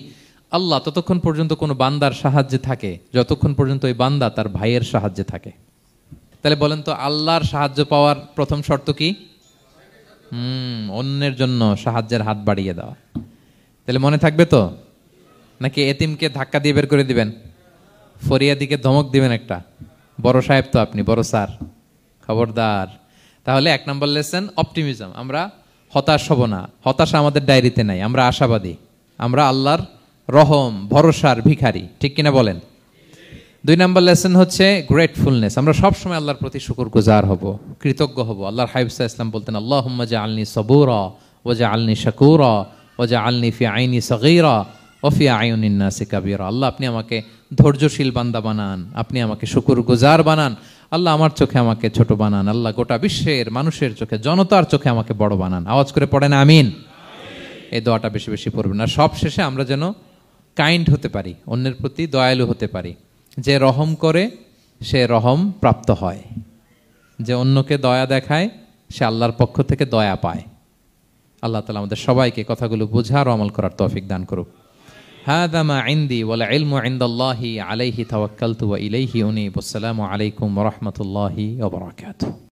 আল্লাহ ততক্ষণ পর্যন্ত কোনো বান্দার সাহায্যে থাকে যতক্ষণ পর্যন্ত ওই বান্দা তার ভাইয়ের সাহায্যে থাকে। তাহলে বলেন তো, আল্লাহর সাহায্য পাওয়ার প্রথম শর্ত কি? অন্যের জন্য সাহায্যের হাত বাড়িয়ে দেওয়া। তাহলে মনে থাকবে তো? নাকি এতিমকে ধাক্কা দিয়ে বের করে দিবেন? ফরিয়াদিকে ধমক দিবেন একটা? বড় সাহেব তো আপনি, বড় স্যার, খবরদার। তাহলে 1 নম্বর লেসন অপটিমিজম। আমরা হতাশ হব না, হতাশা আমাদের ডায়েরিতে নাই, আমরা আশাবাদী, আমরা আল্লাহর রহম ভরসার ভিখারি, ঠিক কিনা বলেন? 2 নম্বর লেসন হচ্ছে গ্রেটফুলনেস। আমরা সবসময় আল্লাহর প্রতি শুকরগুজার হব, কৃতজ্ঞ হব। আল্লাহর হাবিব সাল্লাল্লাহু আলাইহি ওয়াসাল্লাম বলতেন, আল্লাহুম্মা জাআলনি সাবুরা ওয়া জাআলনি শাকুরা ওয়া জাআলনি ফি আইনি সগীরা ওয়া ফি আয়ুনিন নাসি কাবীরা। আল্লাহ আপনি আমাকে ধৈর্যশীল বান্দা বানান, আপনি আমাকে শুকরগুজার বানান। আল্লাহ আমার চোখে আমাকে ছোট বানান, আল্লাহ গোটা বিশ্বের মানুষের চোখে, জনতার চোখে আমাকে বড় বানান। আওয়াজ করে পড়েন আমিন। এই দোয়াটা বেশি বেশি পড়বেন। আর সব শেষে আমরা যেন কাইন্ড হতে পারি, অন্যের প্রতি দয়ালু হতে পারি। যে রহম করে সে রহম প্রাপ্ত হয়, যে অন্যকে দয়া দেখায় সে আল্লাহর পক্ষ থেকে দয়া পায়। আল্লাহ তাআলা আমাদের সবাইকে কথাগুলো বোঝার ও আমল করার তৌফিক দান করুক। হাযা মা ইনদি ওয়াল ইলমু ইনদাল্লাহি আলাইহি তাওয়াক্কালতু ওয়া ইলাইহি উনীব। আসসালামু আলাইকুম ওয়া রাহমাতুল্লাহি ওয়া বারাকাতুহু।